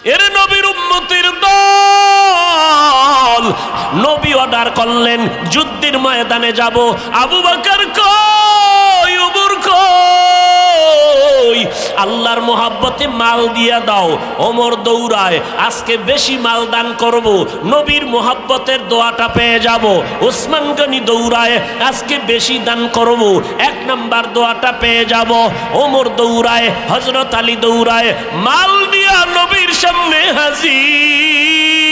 এর নবীর উম্মতের দল। নবী অর্ডার করলেন যুদ্ধের ময়দানে যাব। আবু বকর কই, ওমর কই? আল্লাহর মোহাব্বতে মাল দিয়া দাও। ওমর দৌড়ায়, আজকে বেশি মাল দান করব, নবীর মোহাব্বতের দোয়াটা পেয়ে যাব। ওসমান গনি দৌড়ায়, আজকে বেশি দান করব, 1 নাম্বার দোয়াটা পেয়ে যাব। ওমর দৌড়ায়, হযরত আলী দৌড়ায়, মাল দিয়া নবীর সামনে হাজির।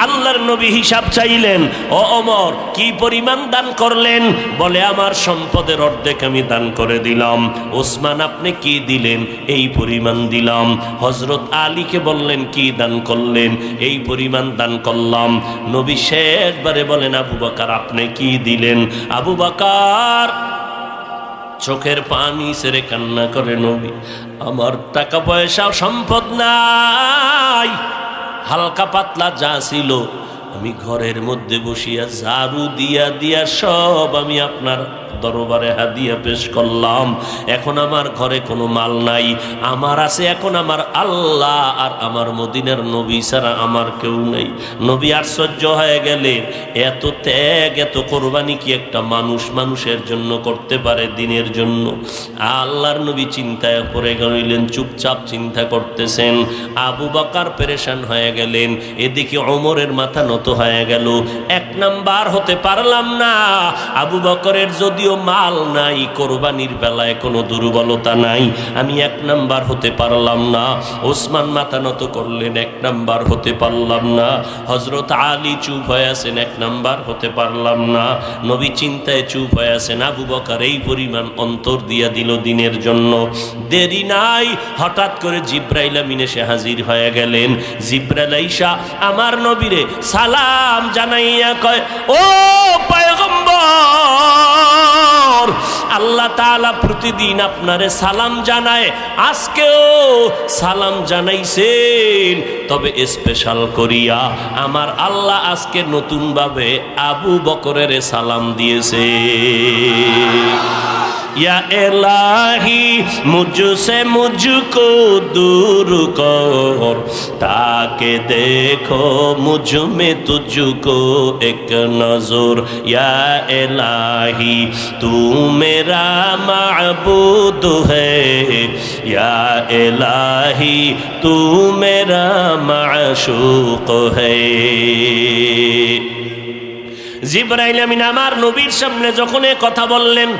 আল্লাহর নবী হিসাব চাইলেন, ও ওমর কি পরিমাণ দান করলেন? বলে আমার সম্পদের অর্ধেক আমি দান করে দিলাম। ওসমান আপনি কি দিলেন? এই পরিমাণ দিলাম। হযরত আলীকে বললেন কি দান করলেন? এই পরিমাণ দান করলাম। নবী শেষবারে বলেন, আবু বকর আপনি কি দিলেন? আবু বকর চোখের পানি ছেড়ে কান্না করে, নবী আমার টাকা পয়সা সম্পদ নাই, হালকা পাতলা যা ছিল আমি ঘরের মধ্যে বসিয়া ঝাড়ু দিয়া দিয়া সব আমি আপনার দরবারে হাদিয়া পেশ করলাম। এখন আমার ঘরে কোনো মাল নাই, আমার আছে এখন আমার আল্লাহ আর আমার মদিনার নবী ছাড়া আমার কেউ নেই। নবী আশ্চর্য হয়ে গেলেন, এত ত্যাগ এত কোরবানি কি একটা মানুষের জন্য করতে পারে, দিনের জন্য? আল্লাহর নবী চিন্তায় পড়ে গেলেন, চুপচাপ চিন্তা করতেছেন। আবু বকর পেরেশান হয়ে গেলেন, এদিকে ওমরের মাথা নত হয়ে গেল। 1 নাম্বার হতে পারলাম না। আবু বকরের যদিও মাল নাই, কোরবানির বেলায় কোনো দুর্বলতা নাই, আমি 1 নাম্বার হতে পারলাম না। ওসমান মাথা নত করলেন, 1 নাম্বার হতে পারলাম না। হযরত আলী চুপ হয়ে আছেন, 1 নাম্বার হতে পারলাম না। নবী চিন্তায় চুপ হয়ে আছেন। আবু বকর এই পরিমাণ অন্তর দিয়া দিল দিনের জন্য। দেরি নাই, হঠাৎ করে জিব্রাইল আমিন এসে হাজির হয়ে গেলেন। জিব্রাইল আইসা আমার নবীরে সালাম জানাইয়া কয়, ও পয়গম্বর, আল্লাহ তাআলা প্রতিদিন আপনারে সালাম জানায়, আজকেও সালাম জানাইছেন, তবে স্পেশাল করিয়া আমার আল্লাহ আজকে নতুনভাবে আবু বকরের সালাম দিয়েছে। या इलाही मुझसे मुझको दूर कर, ताकि देखो मुझ में तुझको एक नजर। या इलाही तू मेरा माबूद है, या इलाही तू मेरा माशूक है। জিবরাইল আমিন আমার নবীর সামনে যখন এই কথা বললেন,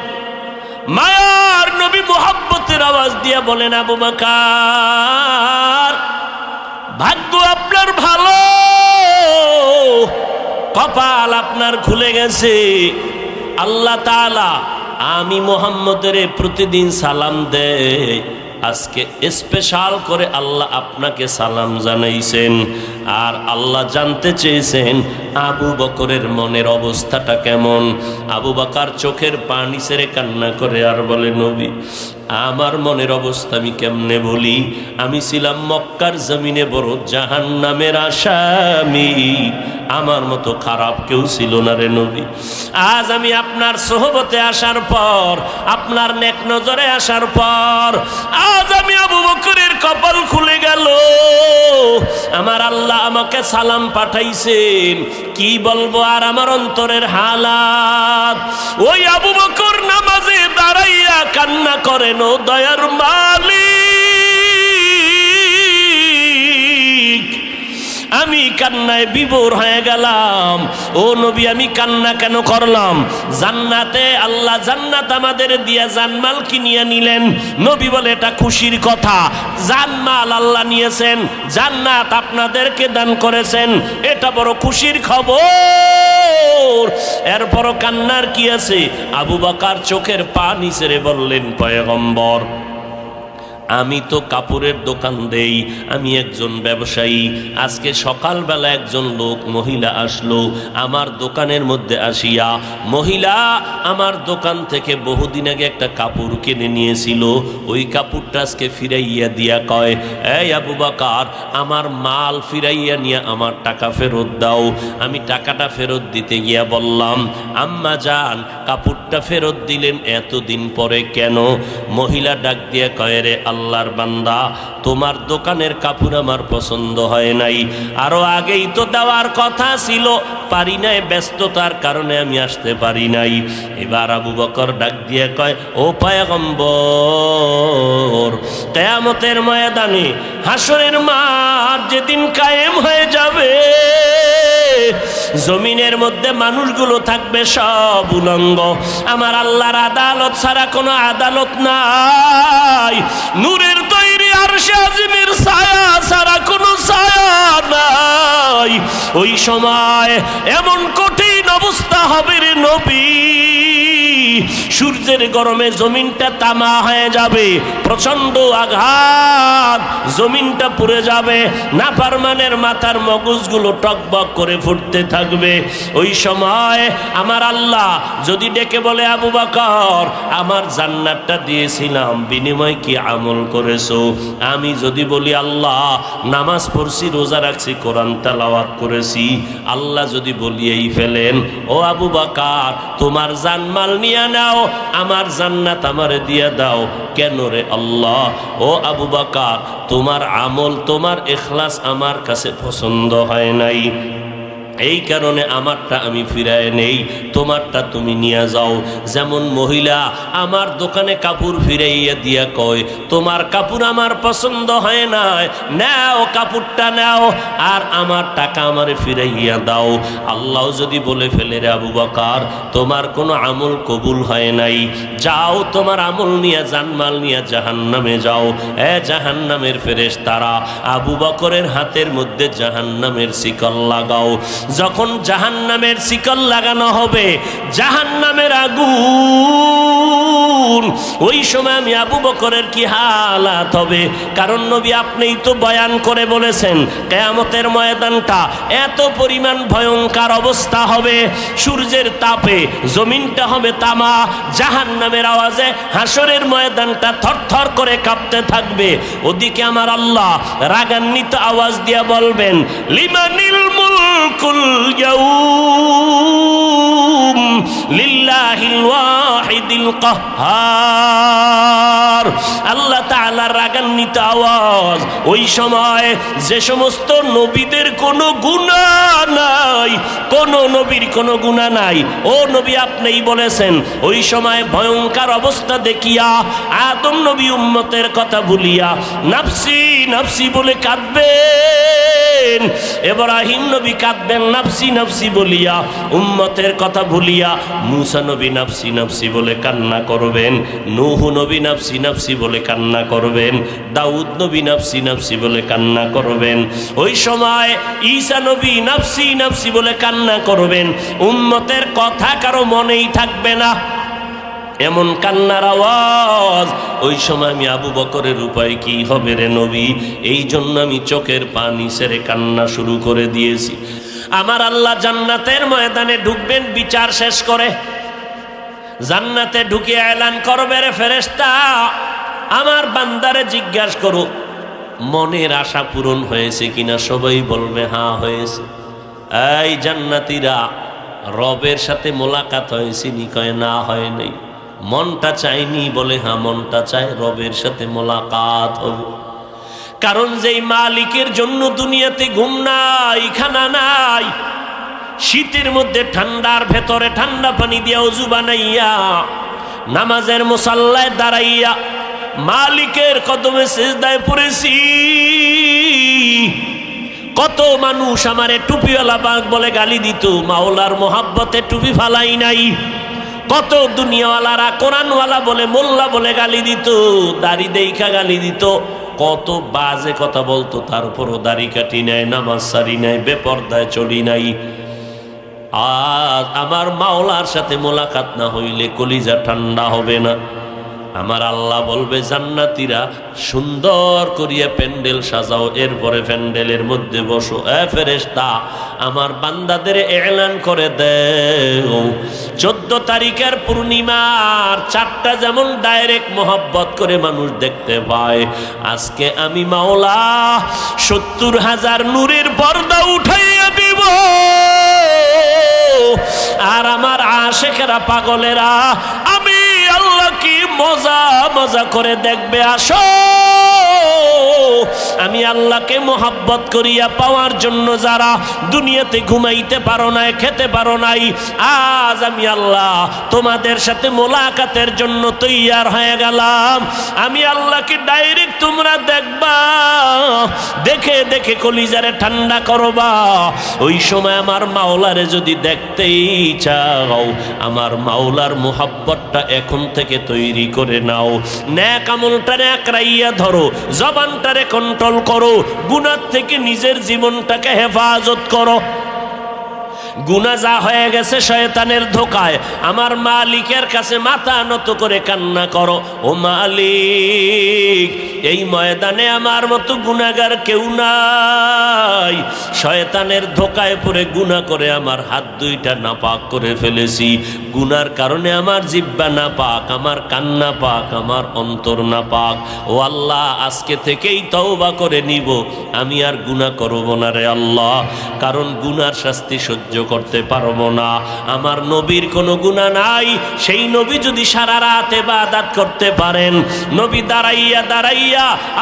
মায়ার নবী মুহাব্বতের আওয়াজ দিয়া বলেন, আবু বকর ভাগ্য আপনার ভালো, কপাল আপনার খুলে গেছে। আল্লাহ তাআলা আমি মুহাম্মদের প্রতিদিন সালাম দেয়, আজকে স্পেশাল করে আল্লাহ আপনাকে সালাম জানাইছেন। আর আল্লাহ জানতে চেয়েছেন আবু বকরের মনের অবস্থাটা কেমন। আবু বকর চোখের পানি ছেড়ে কান্না করে আর বলে, নবী আমার মনের অবস্থা আমি কেমনে বলি? আমি ছিলাম মক্কার জমিনে বড় জাহান্নামের আসামি, আমার মতো খারাপ কেউ ছিল না রে নবী। আজ আমি আপনার সোহবতে আসার পর, আপনার নেক নজরে আসার পর, আজ আমি আবু বকরের কপাল খুলে গেল। আমার আল্লাহ আমাকে সালাম পাঠাইছেন, কি বলবো আর আমার অন্তরের হালাত। ওই আবু বকর নামাজে দাঁড়াইয়া কান্না করেন, ও দয়ার মালিক, আমি কান্নায় বিভোর হয়ে গেলাম। ও নবী আমি কান্না কেন করলাম? জান্নাতে আল্লাহ জান্নাত আমাদের দিয়া জানমাল কিনিয়ে নিলেন। নবী বলে এটা খুশির কথা, জানমাল আল্লাহ নিয়েছেন, জান্নাত আপনাদেরকে দান করেছেন, এটা বড় খুশির খবর। এরপরও কান্নার কি আছে? আবু বকর চোখের পানি ছেড়ে বললেন, পয়গম্বর আমি তো কাপড়ের দোকান দেই, আমি একজন ব্যবসায়ী। আজকে সকালবেলা একজন লোক মহিলা আসলো আমার দোকানের মধ্যে আসিয়া, মহিলা আমার দোকান থেকে বহুদিন আগে একটা কাপড় কিনে নিয়েছিল, ওই কাপড়টা আজকে ফিরাইয়া দিয়া কয়, এই আবু বকর আমার মাল ফিরাইয়া নিয়ে আমার টাকা ফেরত দাও। আমি টাকাটা ফেরত দিতে গিয়া বললাম, আম্মা জান কাপড়টা ফেরত দিলেন এতদিন পরে কেন? মহিলা ডাক দিয়ে কয়, রে আল্লাহর বান্দা, তোমার দোকানের কাপড় আমার পছন্দ হয় নাই, আরো আগেই তো দেওয়ার কথা ছিল, পারি নাই, ব্যস্ততার কারণে আমি আসতে পারি নাই। এবার আবু বকর ডাক দিয়ে কয়, ও পয়গম্বর, কিয়ামতের ময়দানে হাসরের মাঠ যেদিন কায়েম হয়ে যাবে, জমিনের মধ্যে মানুষগুলো থাকবে সব উলঙ্গ, আমার আল্লাহর আদালত ছাড়া কোনো আদালত নাই, নূরের তৈরি আরশে আজিমের ছায়া ছাড়া কোনো ছায়া নাই। ওই সময় এমন কঠিন অবস্থা হবে রে নবী, সূর্যের গরমে জমিনটা তামা হয়ে যাবে, প্রচন্ড আঘাত, জমিনটা পুড়ে যাবে, নাফরমানের মাথার মগজগুলো টকবক করে ফুটতে থাকবে। ওই সময় আমার আল্লাহ যদি ডেকে বলে, আবু বকর, আমার জান্নাতটা দিয়েছিলাম, বিনিময় কি আমল করেছো? আমি যদি বলি, আল্লাহ নামাজ পড়ছি, রোজা রাখছি, কোরআন তেলাওয়াত করেছি, আল্লাহ যদি বলিয়েই ফেলেন, ও আবু বকর, তোমার জানমাল নিয়ে নাও, আমার জান্নাত আমারে দিয়ে দাও, কেন রে আল্লাহ? ও আবু বকর, তোমার আমল, তোমার ইখলাস আমার কাছে পছন্দ হয় নাই, এই কারণে আমারটা আমি ফিরায় নেই, তোমারটা তুমি নিয়ে যাও। যেমন মহিলা আমার দোকানে কাপড় ফিরাইয়া দিয়া কয়, তোমার কাপড় আমার পছন্দ হয় না, নাও কাপড়টা নাও, আর আমার টাকা আমারে ফিরাইয়া দাও। আল্লাহ যদি বলে ফেলে, রে আবু বকর, তোমার কোনো আমল কবুল হয় নাই, যাও তোমার আমল নিয়ে, জানমাল নিয়ে জাহান্নামে যাও। জাহান্নামের ফেরেশতারা আবু বকরের হাতের মধ্যে জাহান্নামের শিকল লাগাও। যখন জাহান্নামের শিকল লাগানো হবে, জাহান্নামের আগুন, ওই সময় আমি আবু বকরের কি হালাত হবে? কারণ নবী আপনিই তো বয়ান করে বলেছেন, কিয়ামতের ময়দানটা এত পরিমাণ ভয়ঙ্কর অবস্থা হবে, সূর্যের তাপে জমিনটা হবে তামা, জাহান্নামের আওয়াজে হাসরের ময়দানটা থরথর করে কাঁপতে থাকবে। ওদিকে আমার আল্লাহ রাগান্বিত আওয়াজ দিয়ে বলবেন, লিমানিল মুলকুল ইয়াউম লিল্লাহিল ওয়াহিদিল কাহ্হার। আল্লাহ তাআলার রাগান্বিত আওয়াজ। ওই সময় যে সমস্ত নবীদের কোনো গুনাহ নাই, কোন নবীর কোনো গুনাহ নাই, ও নবী আপনিই বলেছেন, ওই সময় ভয়ঙ্কর অবস্থা দেখিয়া আদম নবী উম্মতের কথা ভুলিয়া নাফসি নাফসি বলে কাঁদবেন, ইব্রাহিম নবী কাঁদবেন নাফসি নাফসি বলিয়া, উম্মতের কথা ভুলিয়া মুসা নবী নাফসি নাফসি বলে কান্না করবেন, নূহ নবী নাফসি নাফসি বলে কান্না করবেন, দাউদ নবী নাফসি নাফসি বলে কান্না করবেন। ওই সময় ঈসা নবী নাফসি নাফসি বলে কান্না করবেন, উম্মতের কথা কারো মনেই থাকবে না, এমন কান্নার আওয়াজ। ওই সময় আমি আবু বকরের উপায় কি হবে রে নবী? এই জন্য আমি চোখের পানি ছেড়ে কান্না শুরু করে দিয়েছি। আমার আল্লাহ জান্নাতের ময়দানে ঢুকবেন বিচার শেষ করে, জান্নাতে ঢুকে এলান করবে, রে ফেরেশতা, আমার বান্দারে জিজ্ঞাসা করো মনের আশা পূরণ হয়েছে কিনা? সবাই বলবে হ্যাঁ হয়েছে। এই জান্নাতীরা, রবের সাথে মোলাকাত হয়েছে নি? কয় না হয় নাই। মনটা চাইনি? বলে হ্যাঁ মনটা চায়, রবের সাথে মোলাকাত হবে। কারণ যেই মালিকের জন্য দুনিয়াতে ঘুম নাই, খানা নাই, শীতের মধ্যে ঠান্ডার ভেতরে ঠান্ডা পানি দিয়া ওযু বানাইয়া নামাজের মুসাল্লায় দাঁড়াইয়া মালিকের কদমে সিজদায় পড়েছি। কত মানুষ আমারে টুপিওয়ালা বাঘ বলে গালি দিত, মাওলার মোহাব্বতে টুপি ফালাই নাই। কত দুনিয়াওয়ালারা কোরআনওয়ালা বলে, মোল্লা বলে গালি দিত, দাড়ি দেইখা গালি দিত, কত বাজে কথা বলতো, তারপরও দাড়ি কাটি নাই, নামাজ সারি নাই, বেপরদায় চলি নাই। আর আমার মাওলার সাথে মোলাকাত না হইলে কলিজা ঠান্ডা হবে না। আমার আল্লাহ বলবে, জান্নাতীরা সুন্দর করিয়া প্যান্ডেল সাজাও, এরপরে প্যান্ডেলের মধ্যে বসো। ফেরেশতা, আমার বান্দাদের এলান করে দেও, 14 তারিখের পূর্ণিমার চাঁদটা যেমন ডাইরেক্ট মোহাব্বত করে মানুষ দেখতে পায়, আজকে আমি মাওলা 70,000 নূরের পর্দা উঠাইয়া দিব। আর আমার আশেকেরা পাগলেরা আমি আল্লাহ কি মজা মজা করে দেখবে। আসো আমি আল্লাহকে মোহাব্বত করিয়া পাওয়ার জন্য যারা দুনিয়াতে ঘুমাইতে পারো নাই, খেতে পারো নাই, আজ আমি আল্লাহ তোমাদের সাথে মোলাকাতের জন্য তৈয়ার হয়ে গেলাম। আমি আল্লাহকে ডাইরেক্ট তোমরা দেখবা, দেখে দেখে কলিজারে ঠান্ডা করবা। ওই সময় আমার মাওলারে যদি দেখতেই চাও, আমার মাওলার মোহাব্বতটা এখন থেকে তৈরি করে নাও। নেক আমলটারে আকড়াইয়া ধরো, জবানটারে কন্ট্রোল করো, গুনাহ থেকে নিজের জীবনটাকে হেফাজত করো। গুনাহ যা হয়ে গেছে শয়তানের ধোকায়, আমার মালিকের কাছে মাথা নত করে কান্না করো, ও মালিক এই ময়দানে আমার মতো গুনাহগার কেউ নাই। শয়তানের ধোকায় পড়ে গুনাহ করে আমার হাত দুইটা নাপাক করে ফেলেছি। গুনার কারণে আমার জিহ্বা নাপাক, আমার কান নাপাক, আমার অন্তর নাপাক। ও আল্লাহ আজকে থেকেই তওবা করে নিব, আমি আর গুনাহ করব না রে আল্লাহ, কারণ গুনার শাস্তি সহ্য করতে পারবো না। আমার নবীর কোনো গুনাহ নাই, সেই নবী যদি সারা রাত ইবাদত করতে পারেন, নবী দাঁড়াইয়া দাঁড়াইয়া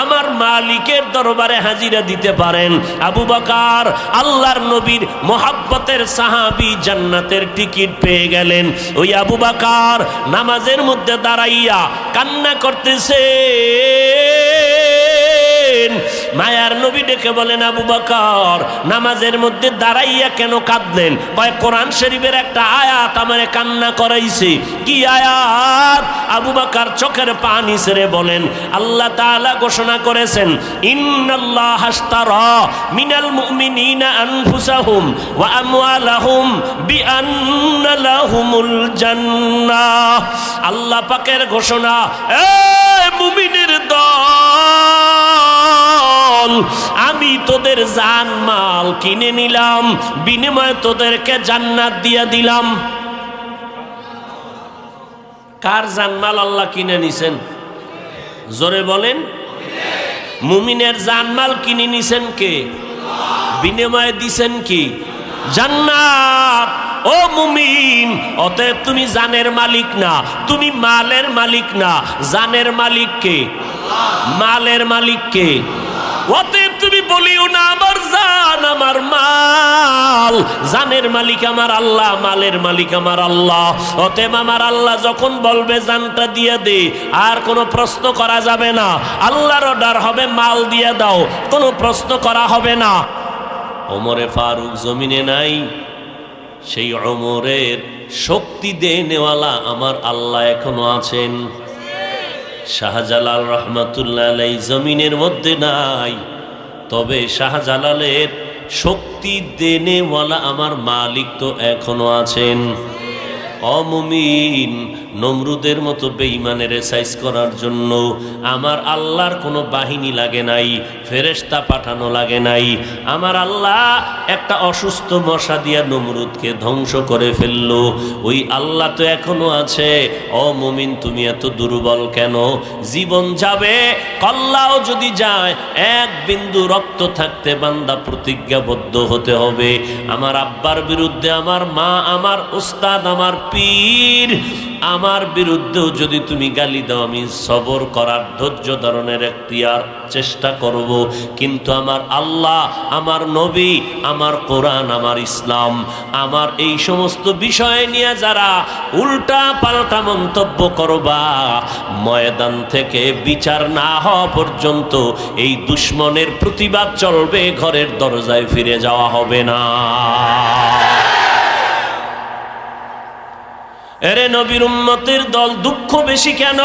আমার মালিকের দরবারে হাজিরা দিতে পারেন, আবু বকর আল্লাহর নবীর মোহাব্বতের সাহাবী জান্নাতের টিকিট পেয়ে গেলেন। ওই আবু বকর নামাজের মধ্যে দাঁড়াইয়া কান্না করতেছে। মায়ার নবী ডেকে বলেন, আবু বকর নামাজের মধ্যে দাঁড়াইয়া কেন কাঁদলেন? কয় কোরআন শরীফের একটা আয়াত আমারে কান্না করাইছে। কি আয়াত? আবু বকর চোখের পানি ছেড়ে বলেন, আল্লাহ তাআলা ঘোষণা করেছেন, ইন্নাল্লাহা আশতারা মিনাল মুমিনিনা আনফুসাহুম ওয়া আমওয়ালাহুম বিআন্না লাহুমুল জান্নাহ। আল্লাহ পাকের ঘোষণা, এ মুমিনের দল, আমি তোদের জান মাল কিনে নিলাম, বিনিময়ে তোদেরকে জান্নাত দিয়ে দিলাম। কার জানমাল আল্লাহ কিনে নিছেন? জোরে বলেন। মুমিনের জানমাল কিনে নিছেন কে? বিনিময়ে দিছেন কি? জান্নাত। ও মুমিন, অতএব তুমি জানের মালিক না, তুমি মালের মালিক না, জানের মালিক কে? মালের মালিক কে? অতএব তুমি বলিও না আমার জান আমার মাল। জানের মালিক আমার আল্লাহ, মালের মালিক আমার আল্লাহ। অতএব আমার আল্লাহ যখন বলবে জানটা দিয়ে দে, আর কোনো প্রশ্ন করা যাবে না। আল্লাহর অর্ডার হবে মাল দিয়ে দাও, কোনো প্রশ্ন করা হবে না। ওমরে ফারুক জমিনে নাই, সেই ওমরের শক্তি দেনেওয়ালা আমার আল্লাহ এখনো আছেন। শাহজালাল রহমাতুল্লাহ আলাইহি জমিনের মধ্যে নাই, তবে শাহজালালের শক্তি দেনেওয়ালা আমার মালিক তো এখনো আছেন। অমুমিন নমরুদের মতো বেঈমানের সাইজ করার জন্য আমার আল্লাহর কোনো বাহিনী লাগে নাই, ফেরেশতা পাঠানো লাগে নাই। আমার আল্লাহ একটা অসুস্থ মশা দিয়া নমরুদকে ধ্বংস করে ফেললো। ওই আল্লাহ তো এখনো আছে। অমুমিন তুমি এত দুর্বল কেন? জীবন যাবে, কল্লাও যদি যায়, এক বিন্দু রক্ত থাকতে বান্দা প্রতিজ্ঞাবদ্ধ হতে হবে। আমার আব্বার বিরুদ্ধে আমার মা, আমার উস্তাদ, আমার পীর, আমার বিরুদ্ধেও যদি তুমি গালি দাও, আমি সবর করার ধৈর্য ধারণের এখতিয়ার চেষ্টা করব। কিন্তু আমার আল্লাহ, আমার নবী, আমার কোরআন, আমার ইসলাম, আমার এই সমস্ত বিষয় নিয়ে যারা উল্টা পাল্টা মন্তব্য করবা, ময়দান থেকে বিচার না হওয়া পর্যন্ত এই দুশ্মনের প্রতিবাদ চলবে, ঘরের দরজায় ফিরে যাওয়া হবে না। এরে নবীর উম্মতের দল, দুঃখ বেশি কেন?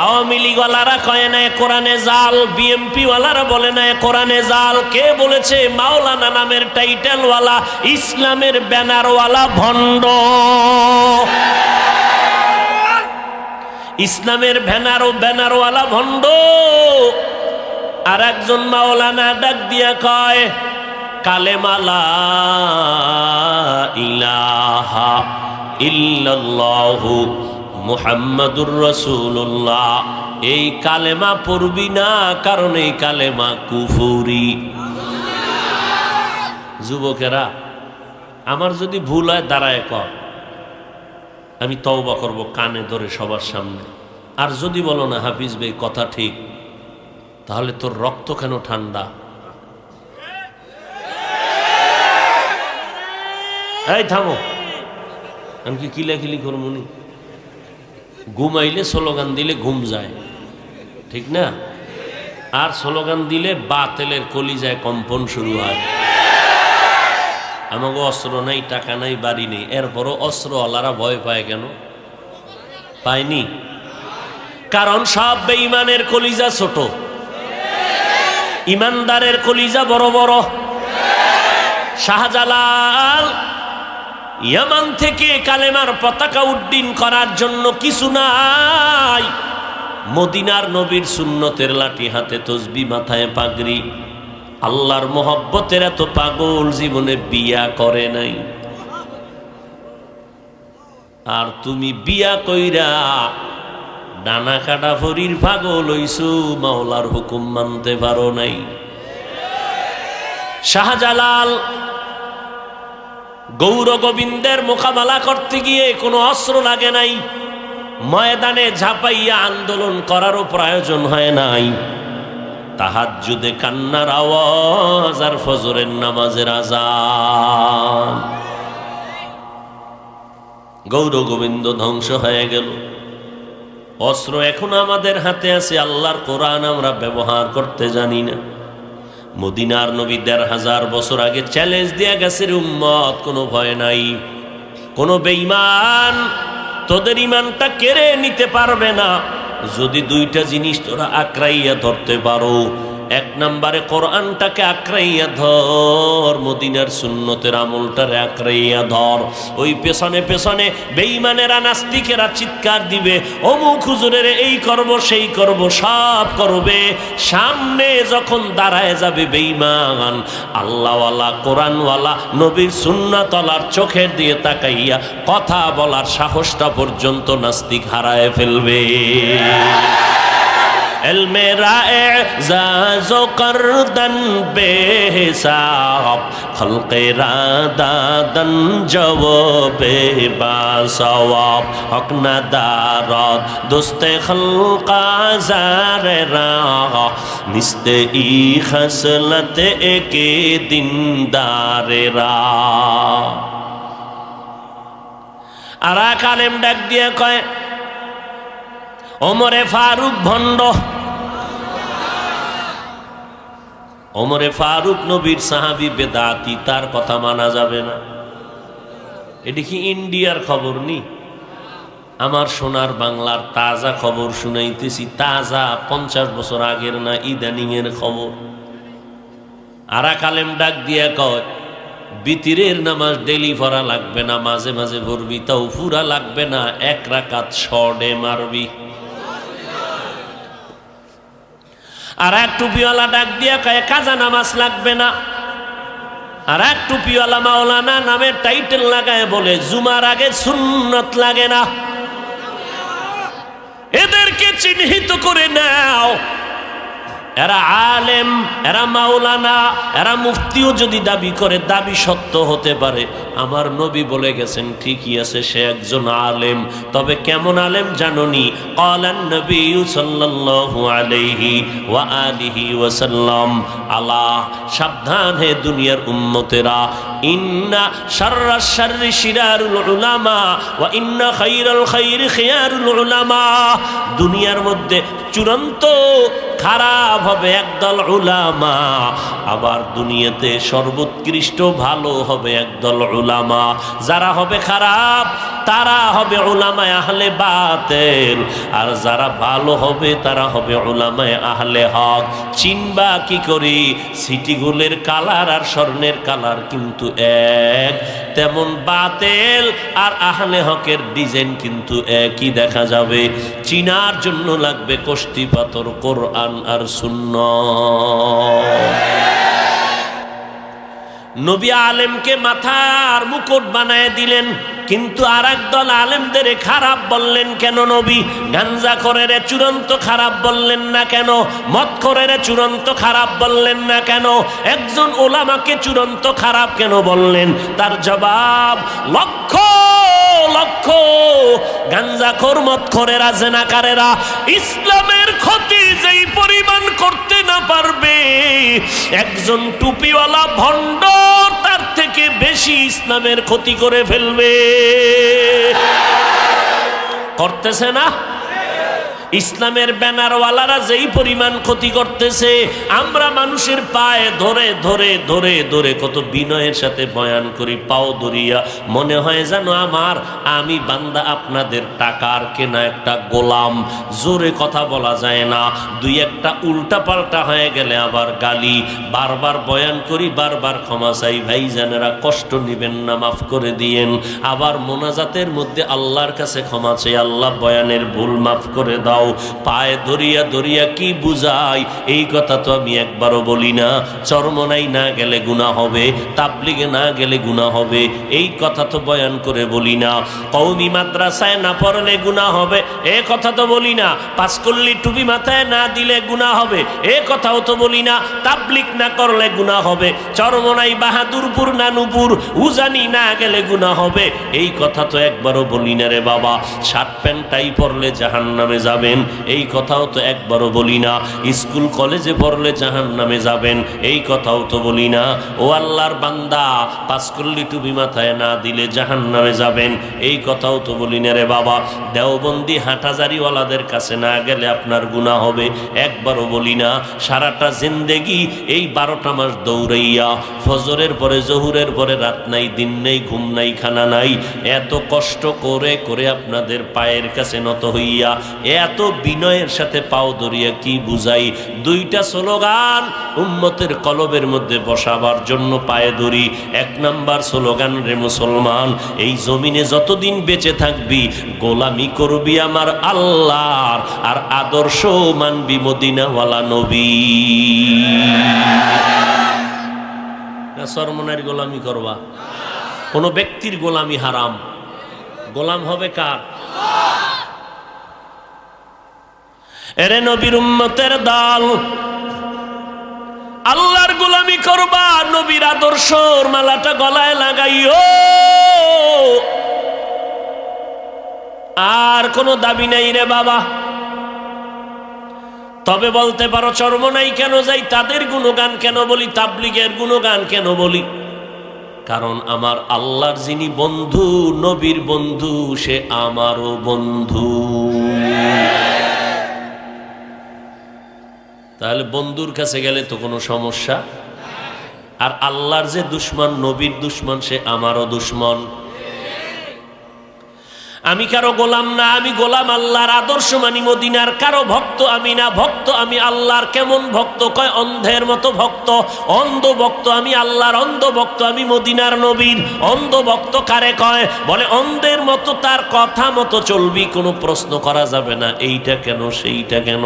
আওয়ামী লীগ ওয়ালারা কয় না কোরআনে জাল, বিএমপি ওয়ালারা বলে না কোরআনে জাল। কে বলেছে? মাওলানা নামের টাইটেলওয়ালা, ইসলামের ব্যানারওয়ালা ভণ্ড। ইসলামের ব্যানারওয়ালা ভণ্ড। আর একজন মাওলানা ডাক দিয়া কয়, কালেমা লা ইলাহা ইল্লাল্লাহু মুহাম্মাদুর রাসূলুল্লাহ, এই কালেমা পড়বি না, কারণ এই কালেমা কুফরি। যুবকেরা আমার যদি ভুল হয় দাঁড়ায় কর, আমি তওবা করব কানে ধরে সবার সামনে। আর যদি বলো না হাফিজ ভাই কথা ঠিক, তাহলে তোর রক্ত কেন ঠান্ডা? এই থামো, আমি কি কিলাকিলি করবো নি? ঘুমাইলে স্লোগান দিলে ঘুম যায়, ঠিক না? আর স্লোগান দিলে বাতেলের কলিজায় কম্পন শুরু হয়। আমাকে অস্ত্র নাই, টাকা নাই, বাড়ি নেই, এরপরও অস্ত্রওয়ালারা ভয় পায় কেন? পায়নি? কারণ সব বেঈমানের কলিজা ছোট, ইমানদারের কলিজা বড় বড়। শাহজালাল ইয়ামান থেকে কালেমার পতাকা উড্ডীন করার জন্য কিছু নাই, মদিনার নবীর সুন্নতের লাঠি হাতে, তসবি মাথায়, পাগড়ি। আল্লাহর মোহব্বতের এত পাগল জীবনে বিয়া করে নাই। আর তুমি বিয়া কইরা ডানা কাটা ফরির পাগল হইছো, মাওলার হুকুম মানতে পারো নাই। শাহজালাল গৌর গোবিন্দের মোকাবেলা করতে গিয়ে কোনো অস্ত্র লাগে নাই, ময়দানে ঝাঁপাইয়া আন্দোলন করারও প্রয়োজন হয় নাই। তাহাজ্জুদে কান্নার আওয়াজ আর ফজরের নামাজের আযান, গৌর গোবিন্দ ধ্বংস হয়ে গেল। অস্ত্র এখন আমাদের হাতে আছে, আল্লাহর কোরআন আমরা ব্যবহার করতে জানি না। মদিনার নবী ১৫০০ বছর আগে চ্যালেঞ্জ দিয়া গেছে, উম্মত কোনো ভয় নাই, কোনো বেঈমান তোদের ইমানটা কেড়ে নিতে পারবে না যদি দুইটা জিনিস তোরা আঁকড়াইয়া ধরতে পারো। এক নম্বরে কোরআনটাকে আঁকড়াইয়া ধর, মদিনার সুন্নতের আমলটারে আঁকড়াইয়া ধর। ওই পেছনে পেছনে বেঈমানেরা, নাস্তিকেরা চিৎকার দিবে, অমুক হুজুরের এই করব সেই করব, সব করবে। সামনে যখন দাঁড়ায় যাবে বেঈমান, আল্লাহওয়ালা কোরআনওয়ালা নবীর সুন্নাতওয়ালার চোখের দিয়ে তাকাইয়া কথা বলার সাহসটা পর্যন্ত নাস্তিক হারায় ফেলবে। इल्मे राएज़ करदन बेहिसाब खल्क़े रादादन जवाबे बासवाब हक नदारत दोस्ते खल्क़ा ज़ारे राह निस्ते ई खसलत एके दिनदारे राह। आरा कालेम डाक दिया कहे ওমরে ফারুক ভণ্ড। ওমরে ফারুক নবীর সাহাবী, বেদাতি, তার কথা মানা যাবে না। এটি কি ইন্ডিয়ার খবর নি? আমার সোনার বাংলার তাজা খবর শুনাইতেছি, তাজা 50 বছর আগের না, ইদানিং এর খবর। আরা কালেম ডাক দিয়া কয় বিতিরের নামাজ ডেলি পড়া লাগবে না, মাঝে মাঝে পড়বি, তাও পুরা লাগবে না, 1 রাকাত শর্টে মারবি। আর এক টুপিওয়ালা ডাক দিয়া কয় কাজা নামাজ লাগবে না। আর এক টুপিওয়ালা মাওলানা নামের টাইটেল লাগায় বলে জুমার আগে সুন্নত লাগে না। এদেরকে চিহ্নিত করে নাও, এরা আলেম, এরা মাওলানা, এরা মুফতিও যদি দাবি করে, দাবি সত্য হতে পারে। আমার নবী বলে গেছেন, ঠিকই আছে, সে একজন আলেম। তবে কেমন আলেম জানোনি? ক্বালান নবী সাল্লাল্লাহু আলাইহি ওয়া আলিহি ওয়াসাল্লাম, আলা, সাবধান হে দুনিয়ার উম্মতেরা, ইন্না শাররাশ শাররি শিরারুল উলামা ওয়া ইন্না খায়রাল খায়রি খিয়ারুল উলামা। দুনিয়ার মধ্যে চূড়ান্ত খারাপ হবে একদল উলামা, আবার দুনিয়াতে সর্বোৎকৃষ্ট ভালো হবে একদল উলামা। যারা হবে খারাপ তারা হবে উলামায়ে আহলে বাতিল, আর যারা ভালো হবে তারা হবে উলামায়ে আহলে হক। চিনবা কি করি? সিটিগুলের কালার আর স্বর্ণের কালার কিন্তু এক, তেমন বাতিল আর আহলে হকের ডিজাইন কিন্তু একই দেখা যাবে। চিনার জন্য লাগবে কষ্টি পাথর, কোরআন আর সুন্নাহ। নবী আলেমকে মাথার মুকুট বানায় দিলেন। কিন্তু আর একদল আলেমদের খারাপ বললেন কেন নবী? গাঞ্জাখোরের চূড়ান্ত খারাপ বললেন না কেন? মদখোরের চূড়ান্ত খারাপ বললেন না কেন? একজন ওলামাকে চূড়ান্ত খারাপ কেন বললেন? তার জবাব, লক্ষ লক্ষ গাঞ্জাখোর মদখোরেরা জেনাকারেরা ইসলামের ক্ষতি যেই পরিমাণ করতে না পারবে, একজন টুপিওয়ালা ভণ্ড তার থেকে বেশি ইসলামের ক্ষতি করে ফেলবে। করতেছে না? ইসলামের ব্যানারওয়ালারা যেই পরিমাণ ক্ষতি করতেছে, আমরা মানুষের পায়ে ধরে ধরে ধরে ধরে কত বিনয়ের সাথে বয়ান করি, পাও ধরিয়া মনে হয় যেন আমি বান্দা আপনাদের টাকার কেনা একটা গোলাম। জোরে কথা বলা যায় না, দুই একটা উল্টা পাল্টা হয়ে গেলে আবার গালি। বারবার বয়ান করি, বারবার ক্ষমা চাই, ভাইজানেরা কষ্ট নিবেন না, মাফ করে দিয়েন। আবার মোনাজাতের মধ্যে আল্লাহর কাছে ক্ষমা চাই, আল্লাহ বয়ানের ভুল মাফ করে দাও। পায়ে ধরিয়া ধরিয়া কি বুঝাই, এই কথা তো আমি একবারও বলি না। চরমনাই না গেলে গুনাহ হবে, তাবলিগে না গেলে গুনাহ হবে, এই কথা তো বয়ান করে বলি না। কওমি মাদ্রাসায় না পড়লে গুনাহ হবে, এ কথা তো বলি না। পাঁচকল্লি টুপি মাথায় না দিলে গুনাহ হবে, এ কথাও তো বলি না। তাবলিগ না করলে গুনাহ হবে, চরমনাই বাহাদুরপুর নানুপুর উজানি না গেলে গুনাহ হবে, এই কথা তো একবারও বলি না রে বাবা। শার্ট প্যান্টটাই পরলে জাহান্নামে যাবেন, এই কথাও তো একবারও বলি না। স্কুল কলেজে পড়লে জাহান্নামে যাবেন, এই কথাও তো বলি না। ও আল্লাহর বান্দা, পাঁচকল্লি টুপি মাথায় না দিলে জাহান্নামে যাবেন, এই কথাও তো বলি না রে বাবা। দেওবন্দি হাঁটাজারিওয়ালাদের কাছে না গেলে আপনার গুনাহ হবে, একবারও বলি না। সারাটা জিন্দেগি এই 12টা মাস দৌড়াইয়া, ফজরের পরে জহুরের পরে রাত নাই, দিন নেই, ঘুম নাই, খানা নাই, এত কষ্ট করে করে আপনাদের পায়ের কাছে নত হইয়া এত বিনয়ের সাথে পাও ধরিয়া কি বুঝাই? দুইটা স্লোগান উম্মতের কলবের মধ্যে বসাবার জন্য পায়ে ধরি। 1 নাম্বার স্লোগান, রে মুসলমান, এই জমিনে যতদিন বেঁচে থাকবি গোলামি করবি আমার আল্লাহর, আর আদর্শ মানবি মদিনাওয়ালা নবী। সরমনের গোলামি করবা? কোন ব্যক্তির গোলামি হারাম। গোলাম হবে কার? এরে নবীর উম্মতের দল, আল্লাহর গোলামি করবা, নবীর আদর্শর মালাটা গলায় লাগাইও। আর কোনো দাবি নাই রে বাবা। তবে বলতে পারো চরমনাই কেন যাই, তাদের গুণগান কেন বলি, তাবলিগের গুণগান কেন বলি? কারণ আমার আল্লাহর যিনি বন্ধু, নবীর বন্ধু, সে আমারও বন্ধু। তাহলে বন্ধুর কাছে গেলে তো কোনো সমস্যা। আর আল্লাহর যে দুশ্মন, নবীর দুশ্মন, সে আমারও দুশ্মন। আমি কারো গোলাম না, আমি গোলাম আল্লাহর, আদর্শ মানি মদিনার। কারো ভক্ত আমি না, ভক্ত আমি আল্লাহর। কেমন ভক্ত? কয় অন্ধের মতো ভক্ত। অন্ধ ভক্ত আমি আল্লাহর, অন্ধ ভক্ত আমি মদিনার নবীর। অন্ধ ভক্ত কারে কয়? বলে অন্ধের মতো তার কথা মতো চলবি, কোনো প্রশ্ন করা যাবে না, এইটা কেন সেইটা কেন।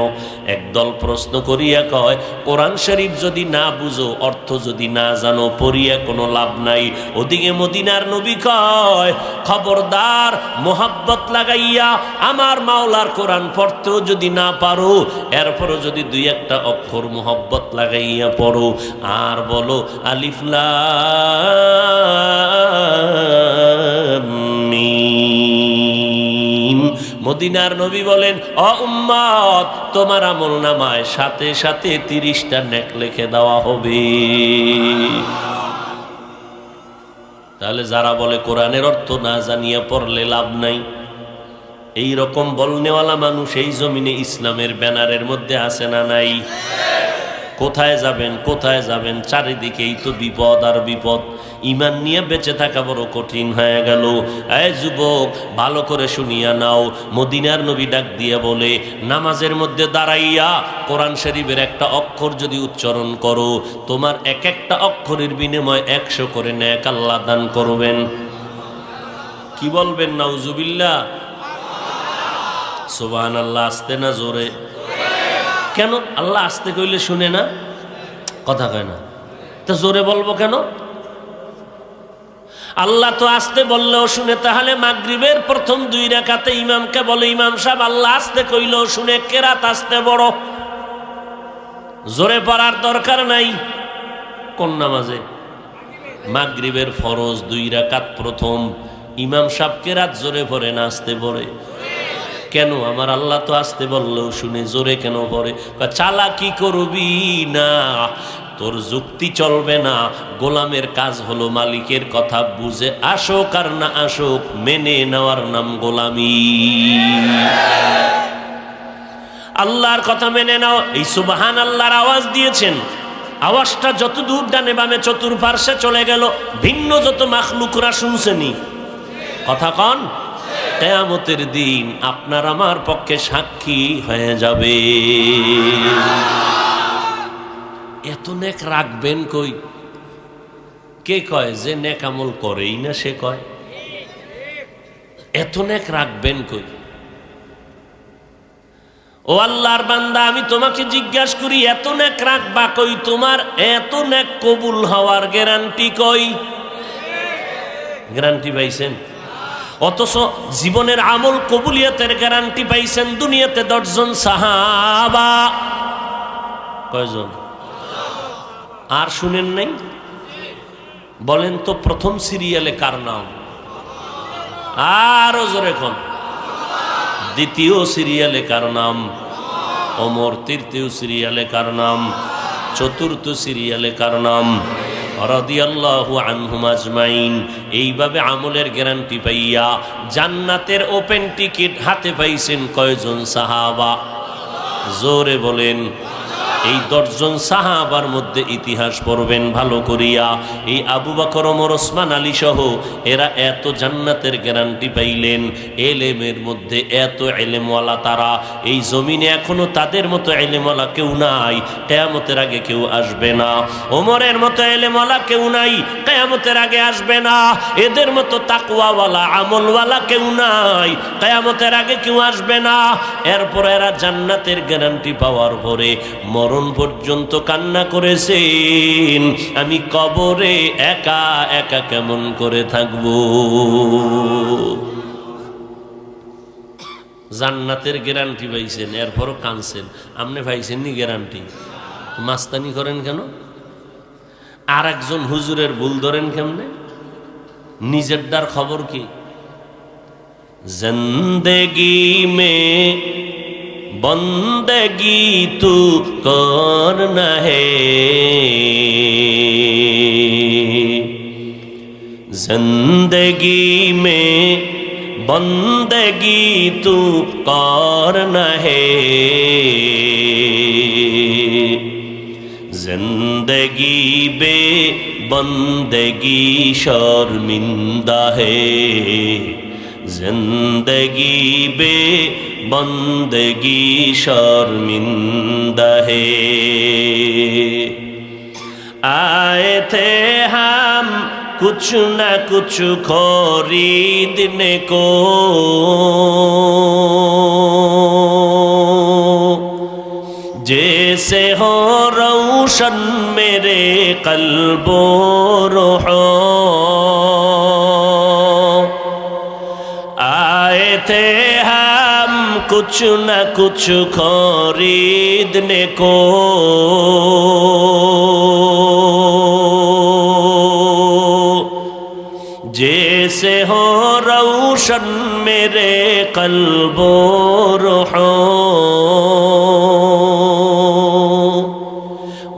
একদল প্রশ্ন করিয়া কয় কোরআন শরীফ যদি না বুঝো, অর্থ যদি না জানো, পড়িয়া কোনো লাভ নাই। ওদিকে মদিনার নবী কয় খবরদার, মোহাব্বত লাগাইয়া আমার মাওলার কোরআন পড়তেও যদি না পারো, এরপরও যদি 2-1টা অক্ষর মোহাব্বত লাগাইয়া পড়ো আর বলো আলিফ লাম মিম। মদিনার নবী বলেন, ও উম্মত, তোমার আমল নামায় সাথে সাথে 30টা নেক লিখে দেওয়া হবে। তাহলে যারা বলে কোরআনের অর্থ না জানিয়ে পড়লে লাভ নাই, এই রকম বলনেওয়ালা মানুষ এই জমিনে ইসলামের ব্যানারের মধ্যে আছে না নাই? কোথায় যাবেন, কোথায় যাবেন? চারিদিকেই তো বিপদ আর বিপদ। ইমান নিয়ে বেঁচে থাকা বড় কঠিন হয়ে গেল। এই যুবক, ভালো করে শুনিয়া নাও। মদিনার নবী ডাক দিয়ে বলে, নামাজের মধ্যে দাঁড়াইয়া কোরআন শরীফের একটা অক্ষর যদি উচ্চারণ করো, তোমার এক একটা অক্ষরের বিনিময়ে 100 করে নেক আল্লাহ দান করবেন। কি বলবেন? নাউজুবিল্লাহ, সুবহানাল্লাহ। আস্তে না জোরে? কেন? আল্লাহ আস্তে কইলে শুনে না, কথা কয় না, তা জোরে বলবো কেন? আল্লাহ তো আসতে বললেও শুনে, তাহলে মাগরিবের প্রথম 2 রাকাতে ইমামকে বলে, ইমাম সাহেব আল্লাহ আসতে কইলেও শুনে, কেরাত আসতে বড়, জোরে পড়ার দরকার নাই। কোন নামাজে? মাগরিবের ফরজ 2 রাকাত প্রথম, ইমাম সাহেব কেরাত জোরে পড়ে না আসতে পড়ে? কেন? আমার আল্লাহ তো আসতে বললেও শুনে, জোরে কেন পড়ে? চালাকি করবি না, তোর যুক্তি চলবে না। গোলামের কাজ হলো মালিকের কথা বুঝে আসুক আর না আসুক মেনে নেওয়ার নাম গোলামি। আল্লাহর কথা মেনে নাও। এই সুবহান আল্লাহর আওয়াজ দিয়েছেন, আওয়াজটা যত দূর ডানে বামে চতুর্পার্শ্বে চলে গেল, ভিন্ন যত মাখলুকরা শুনছেনি। কথা কন, কিয়ামতের দিন আপনার আমার পক্ষে সাক্ষী হয়ে যাবে। এত নেক রাখবেন কই? কে কয় যে নেক আমল করেই না সে কয়? এত নেক রাখবেন কই? ও আল্লাহর বান্দা, আমি তোমাকে জিজ্ঞাসা করি, এত নেক রাখবা কই? তোমার এত নেক কবুল হওয়ার গ্যারান্টি কই? গ্যারান্টি পাইছেন? অথচ জীবনের আমল কবুলিয়তের গ্যারান্টি পাইছেন দুনিয়াতে 10 জন সাহাবা। কয়জন? আর শুনেন নাই? বলেন তো প্রথম সিরিয়ালে কার নাম? আরো জোরে কোন? দ্বিতীয় সিরিয়ালে কার নাম? ওমর। তৃতীয় সিরিয়ালে কার নাম? চতুর্থ সিরিয়ালে কার নাম? রাদিয়াল্লাহু আনহুম আজমাইন। এইভাবে আমলের গ্যারান্টি পাইয়া জান্নাতের ওপেন টিকিট হাতে পাইছেন কয়জন সাহাবা? জোরে বলেন। এই 10 জন সাহাবার মধ্যে ইতিহাস পড়বেন ভালো করিয়া। এই আবু বকর, ওমর, ওসমান, আলী সহ এরা এত জান্নাতের গ্যারান্টি পাইলেন। এলেমের মধ্যে এত এলেমওয়ালা তারা, এই জমিনে এখনো তাদের মতো এলেমওয়ালা কেউ নাই, কিয়ামতের আগে কেউ আসবে না। ওমরের মতো এলেমওয়ালা কেউ নাই, কিয়ামতের আগে আসবে না। এদের মতো তাকওয়াওয়ালা আমলওয়ালা কেউ নাই, কিয়ামতের আগে কেউ আসবে না। এরপর এরা জান্নাতের গ্যারান্টি পাওয়ার পরে মরণ পর্যন্ত কান্না করেছেন, আমি কবরে একা একা কেমন করে থাকব। জান্নাতের গ্যারান্টি পাইছেন, এরপরও কাঁদছেন। আপনি পাইছেন নি গ্যারান্টি? মাস্তানি করেন কেন? আর একজন হুজুরের ভুল ধরেন কেমনে? নিজের ডার খবর কি? জিন্দেগি মে বন্দগি তু করনা হে, জিন্দগি মে বন্দগি তু করনা হে, জিন্দগি বে বন্দগি শর্মিন্দা হে, जिंदगी बे बंदगी शर्मिंदा है। आए थे हम कुछ न कुछ खरीदने को, जैसे हो रोशन मेरे कल्बो रूहो, आए थे हम कुछ न कुछ खरीदने को, जैसे हो रोशन मेरे कल्बो रूहो,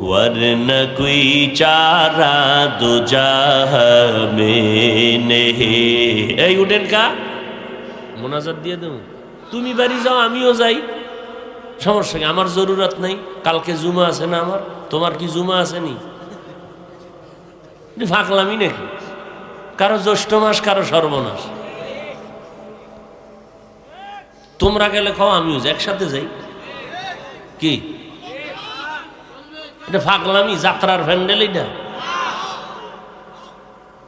वरना कोई चारा दो जाह में नहीं। এই উঠেন কা মোনাজাত দিয়ে দেব, তুমি বাড়ি যাও আমিও যাই, সমস্যা কি? আমার জরুরত নাই। কালকে জুমা আছে না আমার? তোমার কি জুমা আছে নি? ফাঁকলামি নাকি? কারো জ্যৈষ্ঠ মাস, কারো সর্বনাশ। তোমরা গেলে খাও, আমিও যাই, একসাথে যাই। কি এটা ফাঁকলামি? যাত্রার প্যান্ডেল এটা?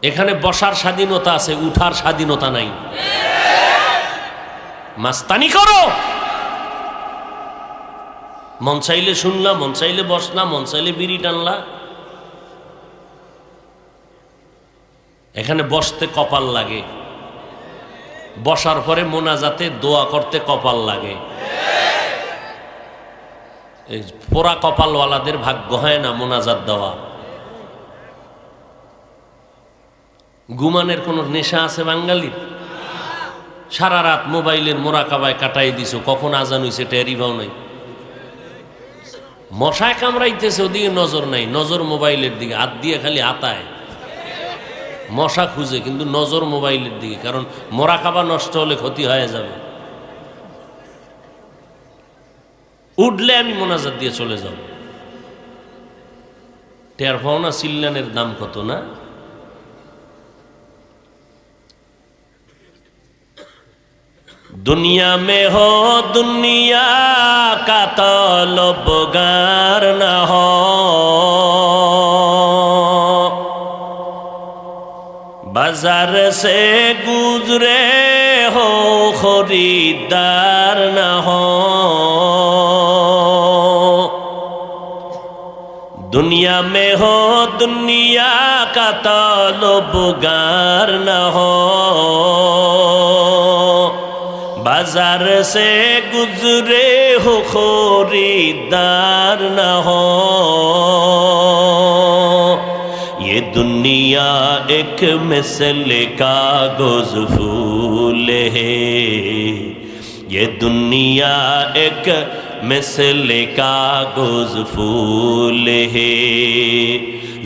এখানে বসার স্বাধীনতা আছে, উঠার স্বাধীনতা নাই। মাস্তানি করো, মন চাইলে শুনলা, মন চাইলে বসলা, মন চাইলে বিড়ি টানলা। এখানে বসতে কপাল লাগে, বসার পরে মোনাজাতে দোয়া করতে কপাল লাগে। এই পোড়া কপালওয়ালাদের ভাগ্য হয় না মোনাজাত দেওয়া। ঘুমানের কোন নেশা আছে বাঙালির? সারা রাত মোবাইলের মোরাকাবায় কাটাই দিছো, কখন আজান হইছে টেরি পাও নাই। মশায় কামড়াইতেছে, ওদিকে নজর নাই, নজর মোবাইলের দিকে, হাত দিয়ে খালি হাতায় মশা খুঁজে, কিন্তু নজর মোবাইলের দিকে, কারণ মোরাকাবা নষ্ট হলে ক্ষতি হয়ে যাবে। উঠলে আমি মোনাজাত দিয়ে চলে যাব। টের পাও না চিল্লানের দাম কত না? दुनिया में हो दुनिया का तलबगार न हो, बाजार से गुजरे हो खरीदार न हो। दुनिया में हो दुनिया का तलबगार न हो, बाजार से गुजरे हो खरीदार न हो। ये दुनिया एक मिसले कागज फूल है, ये दुनिया एक मिसले कागज फूल है।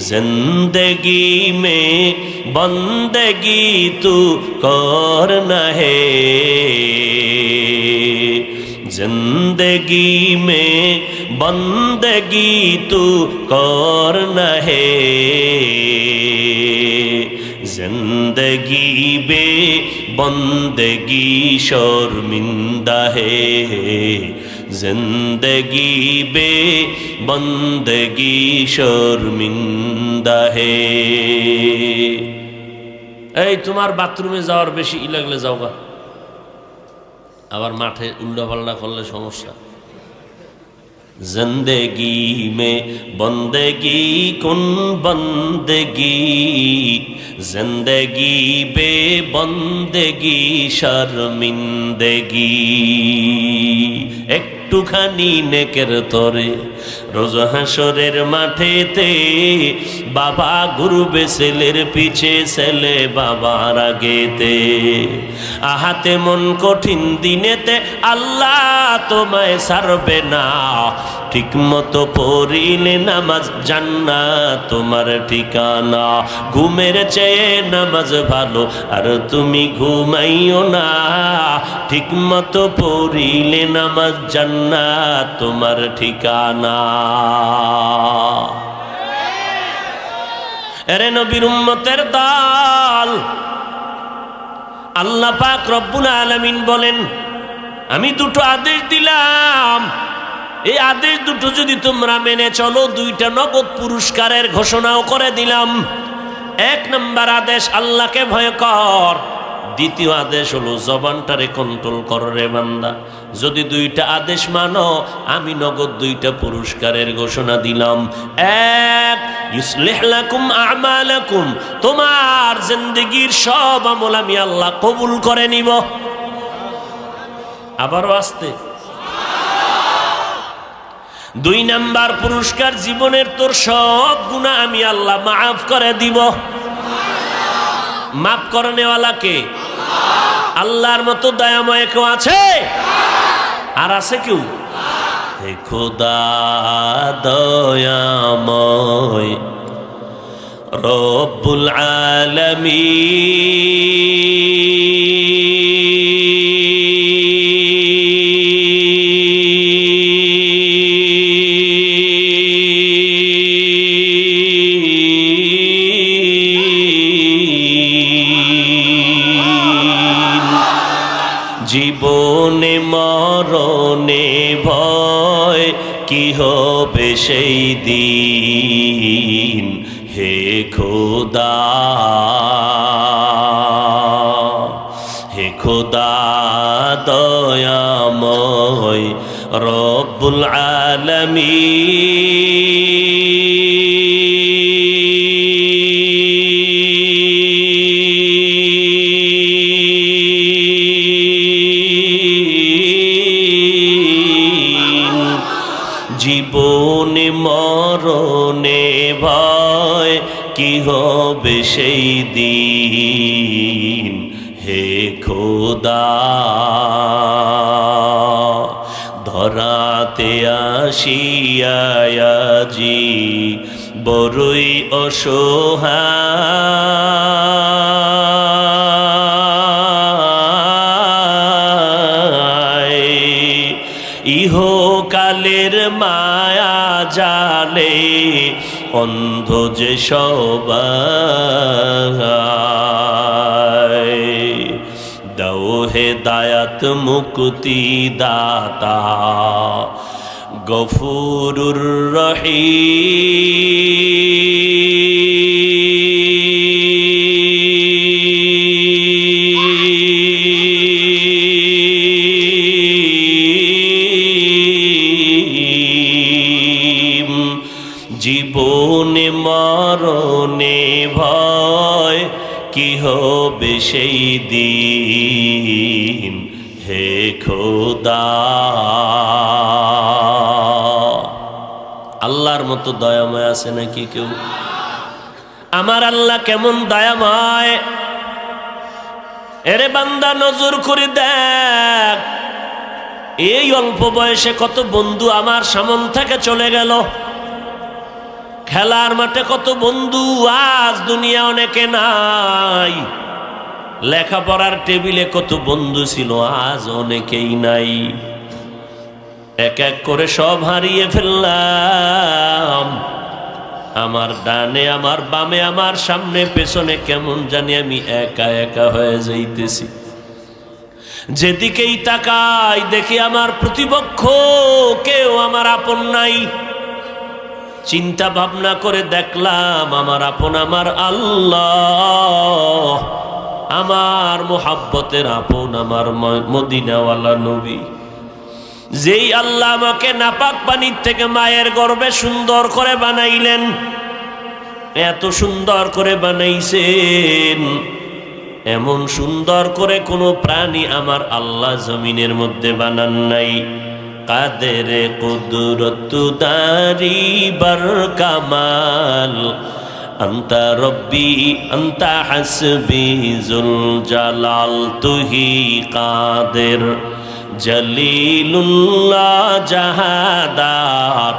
जिंदगी में बंदगी तू करना है, जिंदगी में बंदगी तू करना है। जिंदगी बे बंदगी शर्मिंदा है, जिंदगी बे बंदगी शर्मिंदा है। এই তোমার বাথরুমে যাওয়ার বেশি ই লাগলে যাওগা, আবার মাঠে উল্টা পাল্টা করলে সমস্যা। जिंदगी में बंदगी कुन बंदगी, जिंदगी बे बंदगी शर्मिंदगी। একটুখানি নেকের তরে রোজ হাসরের মাঠেতে, বাবা ঘুরবে ছেলের পিছে, ছেলে বাবার আগেতে। আহাতে মন কঠিন দিনেতে আল্লাহ তোমায় ছাড়বে না, ঠিক মতো পড়িলে নামাজ জান্নাত তোমার ঠিকানা। ঘুমের চেয়ে নামাজ ভালো আর তুমি ঘুমাইও না, ঠিক মতো পড়িলে নামাজ জান্নাত তোমার ঠিকানা। এরে নবীর উম্মতের দল, আল্লাহ পাক রব্বুল আলামিন বলেন আমি দুটো আদেশ দিলাম, এই আদেশ দুটো যদি তোমরা মেনে চলো, দুইটা নগদ পুরস্কারের ঘোষণাও করে দিলাম। এক নম্বর আদেশ আল্লাহকে ভয় কর, দ্বিতীয় আদেশ হলো জবানটারে কন্ট্রোল কর রে বান্দা। যদি দুইটা আদেশ মানো, আমি নগদ দুইটা পুরস্কারের ঘোষণা দিলাম। এক, ইউসলিহ লাকুম আমালাকুম, তোমার জিন্দেগীর সব আমল আমি আল্লাহ কবুল করে নিব। আবারও আসতে। দুই নাম্বার পুরস্কার, জীবনের তোর সব গুনাহ আমি আল্লাহ মাফ করে দিব। মাফ করে নেওয়ালাকে আল্লাহর মতো দয়াময় কেউ আছে? আর আছে কেউ? হে খোদা দয়াময় রব্বুল জীবনে মরণে ভয় কি হবে সেই দিন, হে খোদা হে খোদা দয়াময় রব্বুল আলামিন। ভয় কি হবে সেই দিন হে খোদা ধরাতে আসিয়াজি বড়ই অসহায় ইহকালের মায়া জালে অন্ধ যে সবাই দাও হেদায়াত মুক্তি দাতা গফুরুর রহিম জীবনে মরণে ভয় কি হবে সেই দিন হে খোদা আল্লাহর মতো দয়াময় আছে নাকি কেউ? আমার আল্লাহ কেমন দয়াময়! এরে বান্দা নজর করে দেখ, এই অল্প বয়সে কত বন্ধু আমার সামন থেকে চলে গেল। খেলার মাঠে কত বন্ধু আজ দুনিয়া অনেকে নাই। লেখাপড়ার টেবিলে কত বন্ধু ছিল আজ অনেকেই নাই। এক এক করে সব হারিয়ে ফেললাম। আমার ডানে আমার বামে আমার সামনে পেছনে কেমন জানি আমি একা একা হয়ে যাইতেছি। যেদিকেই তাকাই দেখি আমার প্রতিপক্ষ কেউ আমার আপন নাই। চিন্তা ভাবনা করে দেখলাম আমার আপন আমার আল্লাহ, আমার মোহাব্বতের আপন আমার মদিনাওয়ালা নবী। যেই আল্লাহ আমাকে নাপাক পানির থেকে মায়ের গর্ভে সুন্দর করে বানাইলেন, এত সুন্দর করে বানাইছেন, এমন সুন্দর করে কোনো প্রাণী আমার আল্লাহ জমিনের মধ্যে বানান নাই। কাদের কুদরত দারি বার কামাল আন্তা রব্বি আন্তা হাসবি জুল জালাল তুহি কাদের জলিলুল্লাহ জাহাদার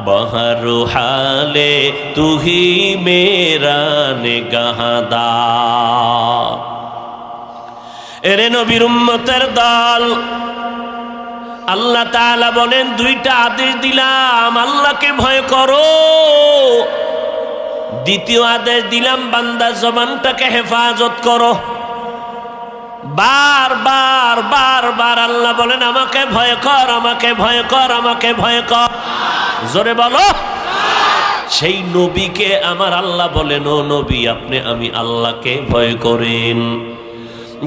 বহরু হালে তুহি মেরা নিগাহদার। এরে নবীর উম্মতের দল, আল্লাহ তাআলা বলেন দুইটা আদেশ দিলাম, আল্লাহকে ভয় করো। দ্বিতীয় আদেশ দিলাম বান্দা জবানটাকে হেফাজত করো। বারবার বারবার আল্লাহ বলেন আমাকে ভয় কর, আমাকে ভয় কর, আমাকে ভয় কর। জোরে বলো। সেই নবীকে আমার আল্লাহ বলেন ও নবী আপনি আমি আল্লাহকে ভয় করেন।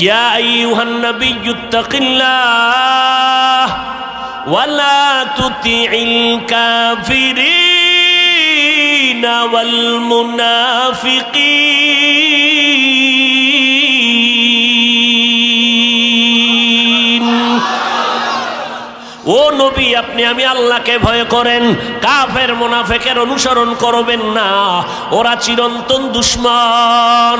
ইয়া আইয়ুহান নাবিয়্যুত্তাকিল্লাহ ওয়ালা তুতিইল কাফিরিনা ওয়াল মুনাফিকিন। ও নবী আপনি আমি আল্লাহকে ভয় করেন, কাফের মুনাফিকের অনুসরণ করবেন না, ওরা চিরন্তন দুশমন।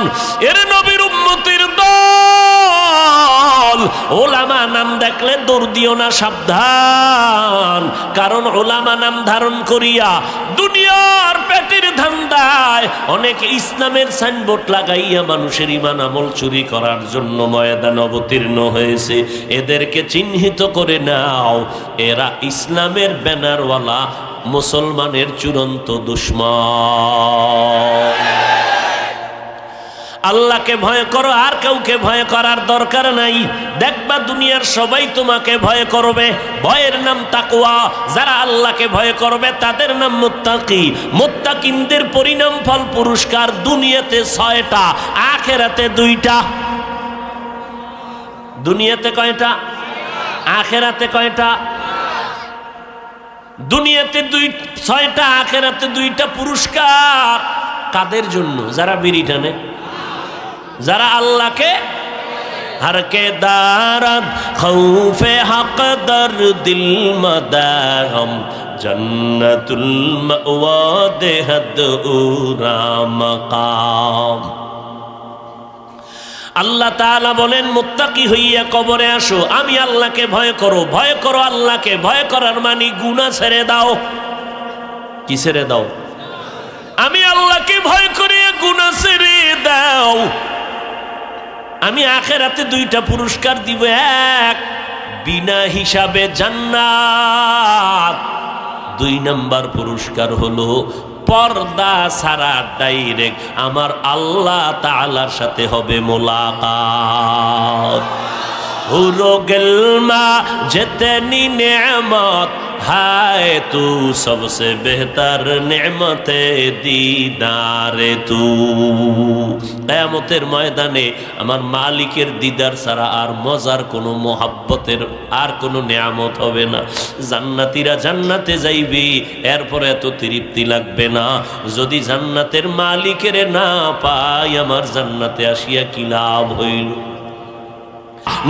এর নবীর উম্মতের দল, ওলামা নাম দেখলে দৌড় দিও না, সাবধান। কারণ ওলামা নাম ধারণ করিয়া দুনিয়ার পেটের ধান্দায় অনেকে ইসলামের সাইনবোর্ড লাগাইয়া মানুষের ঈমান আমল চুরি করার জন্য ময়দান অবতীর্ণ হয়েছে। এদেরকে চিহ্নিত করে নাও, এরা ইসলামের ব্যানারওয়ালা মুসলমানের চূড়ান্ত দুশমন। আল্লাহকে ভয় করো, আর কাউকে ভয় করার দরকার নাই। দেখবা দুনিয়ার সবাই তোমাকে ভয় করবে। ভয়ের নাম তাকওয়া। যারা আল্লাহকে ভয় করবে তাদের নাম মুত্তাকি। মুত্তাকিনদের পরিণাম ফল পুরস্কার দুনিয়াতে 6টা, আখিরাতে 2টা। দুনিয়াতে কয়টা? আখিরাতে কয়টা? দুনিয়াতে 6টা, আখিরাতে 2টা পুরস্কার। কাদের জন্য? যারা বিড়ি টানে, যারা আল্লাহকে হরকে দারদ খৌফে হক দর দিল মদাগম জান্নাতুল মাওয়া দেহাদ উরা মাকাম। আল্লাহ তাআলা বলেন, মুত্তাকি হইয়া কবরে আসো, আমি আল্লাহকে ভয় করো, ভয় করো আল্লাহকে। ভয় করার মানে গুনাহ ছেড়ে দাও। কি ছেড়ে দাও? আমি আল্লাহকে ভয় করিয়া গুনাহ ছেড়ে দাও। আমি আখিরাতে দুইটা পুরস্কার দিব, এক বিনা হিসাবে জান্নাত, 2 নাম্বার পুরস্কার হলো পর্দা ছাড়া ডাইরেক্ট আমার আল্লাহ তাআলার সাথে হবে মোলাকাত। হুরো গেলমা যেতনি নেমত হায় তু সবসে বেহতর নেমতে দিদারে তু। কিয়ামতের ময়দানে আমার মালিকের দিদার ছাড়া আর মজার কোনো মোহাব্বতের আর কোনো নেয়ামত হবে না। জান্নাতীরা জান্নাতে যাইবে, এরপরে এত তৃপ্তি লাগবে না। যদি জান্নাতের মালিকের না পাই, আমার জান্নাতে আসিয়া কি লাভ হইল?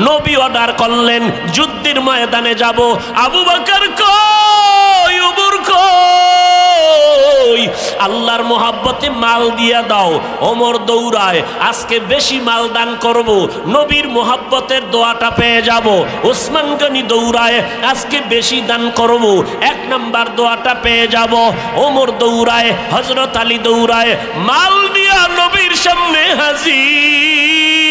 নবী অর্ডার করলেন যুদ্ধের ময়দানে যাব। আবু বকর কই, ওমর কই? আল্লাহর মোহাব্বতে মাল দিয়া দাও। ওমর দৌড়ায়, আজকে বেশি মাল দান করব, নবীর মোহাব্বতের দোয়াটা পেয়ে যাব। ওসমান গনি দৌড়ায়, আজকে বেশি দান করব, 1 নাম্বার দোয়াটা পেয়ে যাব। ওমর দৌড়ায়, হযরত আলী দৌড়ায়, মাল দিয়া নবীর সামনে হাজির।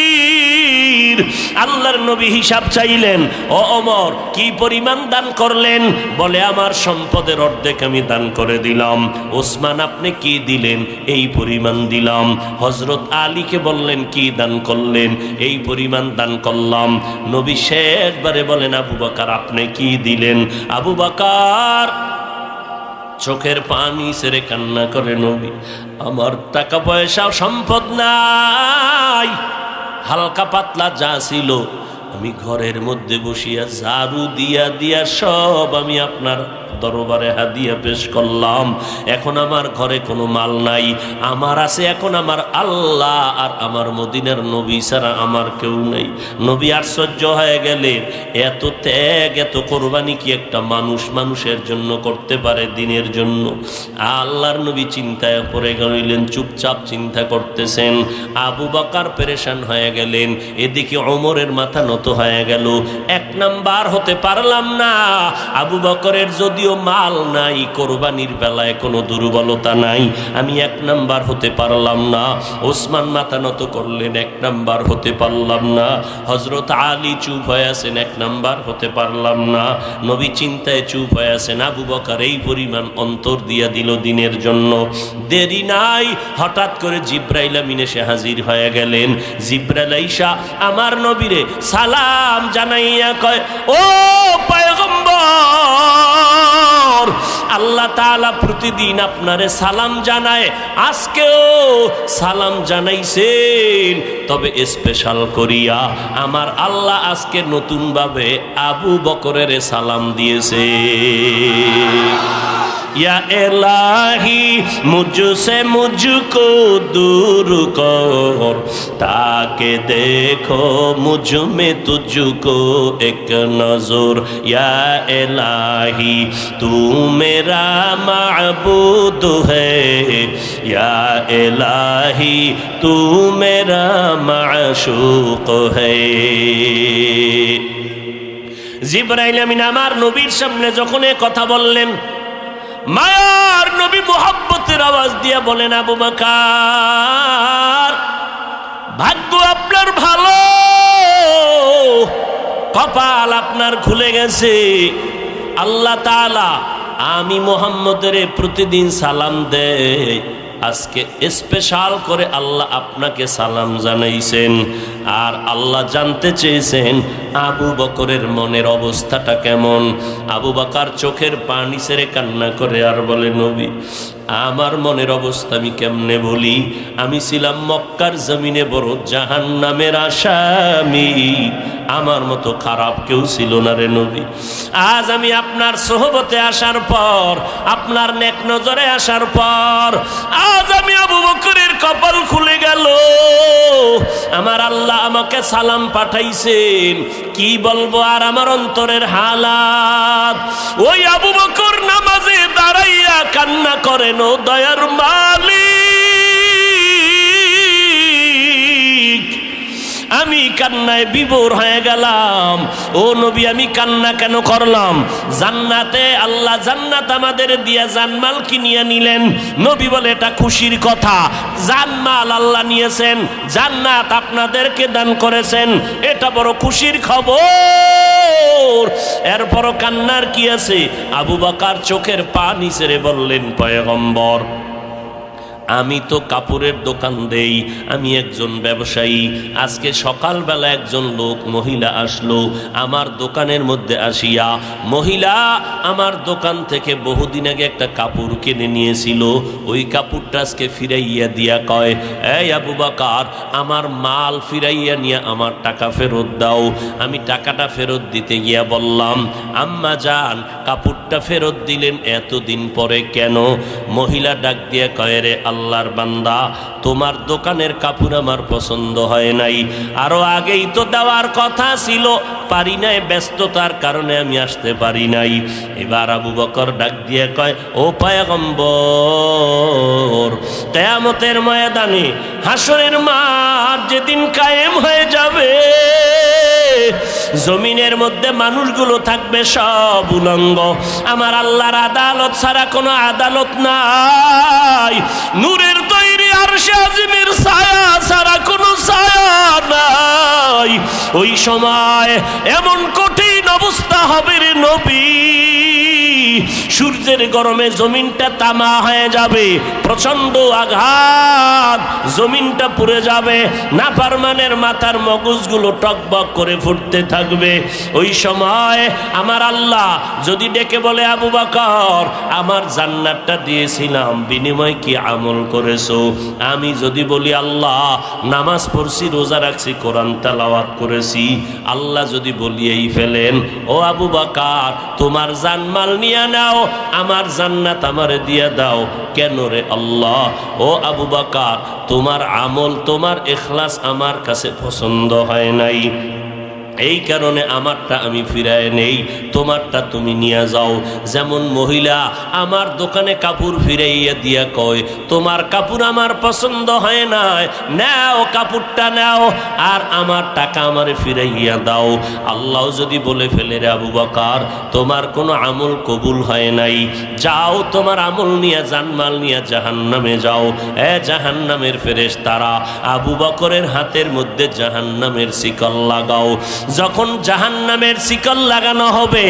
আল্লাহর নবী হিসাব চাইলেন, ও ওমর কি পরিমাণ দান করলেন? বলে আমার সম্পদের অর্ধেক আমি দান করে দিলাম। ওসমান আপনি কি দিলেন? এই পরিমাণ দিলাম। হযরত আলীকে বললেন কি দান করলেন? এই পরিমাণ দান করলাম। নবী শেষবারে বলেন, আবু বকর আপনি কি দিলেন? আবু বকর চোখের পানি ছেড়ে কান্না করে, নবী আমার টাকা পয়সা সম্পদ নাই, হালকা পাতলা যা ছিল আমি ঘরের মধ্যে বসিয়া ঝাড়ু দিয়া দিয়া সব আমি আপনার দরবারে হাদিয়া পেশ করলাম। এখন আমার ঘরে কোনো মাল নাই, আমার আছে এখন আমার আল্লাহ আর আমার মদিনার নবী ছাড়া আমার কেউ নেই। নবী আশ্চর্য হয়ে গেলেন, এত ত্যাগ এত কোরবানি কি একটা মানুষ মানুষের জন্য করতে পারে, দিনের জন্য? আল্লাহর নবী চিন্তায় পড়ে গেলেন, চুপচাপ চিন্তা করতেছেন। আবু বকর পেরেশান হয়ে গেলেন, এদিকে ওমরের মাথা নত হয়ে গেল। 1 নাম্বার হতে পারলাম না। আবু বকরের যদিও মাল নাই, কোরবানির বেলায় কোনো দুর্বলতা নাই, আমি 1 নাম্বার হতে পারলাম না। ওসমান মাথা নত করলেন, 1 নাম্বার হতে পারলাম না। হযরত আলী চুপ হয়ে আছেন, 1 নাম্বার হতে পারলাম না। নবী চিন্তায় চুপ হয়ে আছেন। আবু বকর এই পরিমাণ অন্তর দিয়া দিল দিনের জন্য। দেরি নাই, হঠাৎ করে জিব্রাইল আমিন এসে হাজির হয়ে গেলেন। জিব্রাইল আইসা আমার নবীরে সালাম জানাইয়া কয়, ও পয়গম্বর, আল্লাহ তাআলা প্রতিদিন আপনারে সালাম জানায়, আজকেও সালাম জানাইছেন, তবে স্পেশাল করিয়া আমার আল্লাহ আজকে নতুন ভাবে আবু বকরের সালাম দিয়েছে। या इलाही मुझसे मुझको दूर कर, ताकि देखो मुझ में तुझको एक नजर। या इलाही तू मेरा माबूद है, या इलाही तू मेरा माशूक है। জিবরাইল আমিন আমার নবীর সামনে যখন এই কথা বললেন, মায়ার নবী মোহাব্বতের আওয়াজ দিয়ে বলেন, আবু বকর ভাগ্য আপনার ভালো, কপাল আপনার খুলে গেছে। আল্লাহ তাআলা আমি মুহাম্মদের প্রতিদিন সালাম দেয়, আজকে স্পেশাল করে আল্লাহ আপনাকে সালাম জানাইছেন। আর আল্লাহ জানতে চেয়েছেন আবু বকরের মনের অবস্থাটা কেমন। আবু বকর চোখের পানি ছেড়ে কান্না করে আর বলে, নবী আমার মনের অবস্থা আমি কেমনে বলি? আমি ছিলাম মক্কার জমিনে বড় জাহান্নামের আসামি, আমার মতো খারাপ কেউ ছিল না রে নবী। আজ আমি আপনার সোহবতে আসার পর, আপনার নেক নজরে আসার পর, আজ আমি আবু বকরের কপাল খুলে গেল। আমার আল্লাহ আমাকে সালাম পাঠাইছেন, কি বলবো আর আমার অন্তরের হালাত। ওই আবু বকর নামাজে দাঁড়াইয়া কান্না করেন, ও দয়ার মালিক, আমি কান্নায় বিভোর হয়ে গেলাম। ও নবী, আমি কান্না কেন করলাম? জান্নাতে আল্লাহ জান্নাত আমাদের দিয়া জানমাল কিনিয়ে নিলেন। নবী বলে এটা খুশির কথা, জানমাল আল্লাহ নিয়েছেন, জান্নাত আপনাদেরকে দান করেছেন, এটা বড় খুশির খবর। এরপরও কান্নার কি আছে? আবু বকর চোখের পানি ছেড়ে বললেন, পয়গম্বর, আমি তো কাপড়ের দোকান দেই, আমি একজন ব্যবসায়ী। আজকে সকালবেলা একজন লোক মহিলা আসলো আমার দোকানের মধ্যে আসিয়া। মহিলা আমার দোকান থেকে বহুদিন আগে একটা কাপড় কিনে নিয়েছিল, ওই কাপড়টা আজকে ফিরাইয়া দিয়া কয়, এই আবু বকর, আমার মাল ফিরাইয়া নিয়ে আমার টাকা ফেরত দাও। আমি টাকাটা ফেরত দিতে গিয়া বললাম, আম্মা জান, কাপড়টা ফেরত দিলেন এতদিন পরে কেন? মহিলা ডাক দিয়া কয়, রে আল্লাহর বান্দা, তোমার দোকানের কাপড় আমার পছন্দ হয় নাই, আরো আগেই তো দেওয়ার কথা ছিল, পারি নাই, ব্যস্ততার কারণে আমি আসতে পারি নাই। এবার আবু বকর ডাক দিয়ে কয়, ও পয়গম্বর, কিয়ামতের ময়দানে হাসরের মাঠ যেদিন কায়েম হয়ে যাবে, জমিনের মধ্যে মানুষগুলো থাকবে সব উলঙ্গ, আমার আল্লাহর আদালত ছাড়া কোনো আদালত নাই, নূরের তৈরি আরশে আজিমের ছায়া ছাড়া কোনো ছায়া নাই। ওই সময় এমন কঠিন অবস্থা হবে রে নবী, সূর্যের গরমে জমিনটা তামা হয়ে যাবে, প্রচন্ড আঘাত, জমিনটা পুড়ে যাবে, নাফরমানের মাথার মগজগুলো টকবক করে ফুটতে থাকবে। ওই সময় আমার আল্লাহ যদি ডেকে বলে, আবু বকর, আমার জান্নাতটা দিয়েছিলাম, বিনিময় কি আমল করেছো? আমি যদি বলি, আল্লাহ নামাজ পড়ছি, রোজা রাখছি, কোরআন তেলাওয়াত করেছি, আল্লাহ যদি বলিয়েই ফেলেন, ও আবু বকর, তোমার জানমাল নিয়ে নাও, আমার জান্নাত আমারে দিয়ে দাও, কেন রে আল্লাহ? ও আবু বকর, তোমার আমল, তোমার ইখলাস আমার কাছে পছন্দ হয় নাই, এই কারণে আমারটা আমি ফিরায় নেই, তোমারটা তুমি নিয়ে যাও। যেমন মহিলা আমার দোকানে কাপড় ফিরাইয়া দিয়া কয়, তোমার কাপড় আমার পছন্দ হয় নাই, নাও কাপড়টা নাও, আর আমার টাকা আমারে ফিরাইয়া দাও। আল্লাহ যদি বলে ফেলে, রে আবু বকর, তোমার কোনো আমল কবুল হয় নাই, যাও তোমার আমল নিয়ে, জানমাল নিয়ে জাহান্নামে যাও। জাহান্নামের ফেরেশতারা আবু বকরের হাতের মধ্যে জাহান্নামের শিকল লাগাও। যখন জাহান্নামের শিকল লাগানো হবে,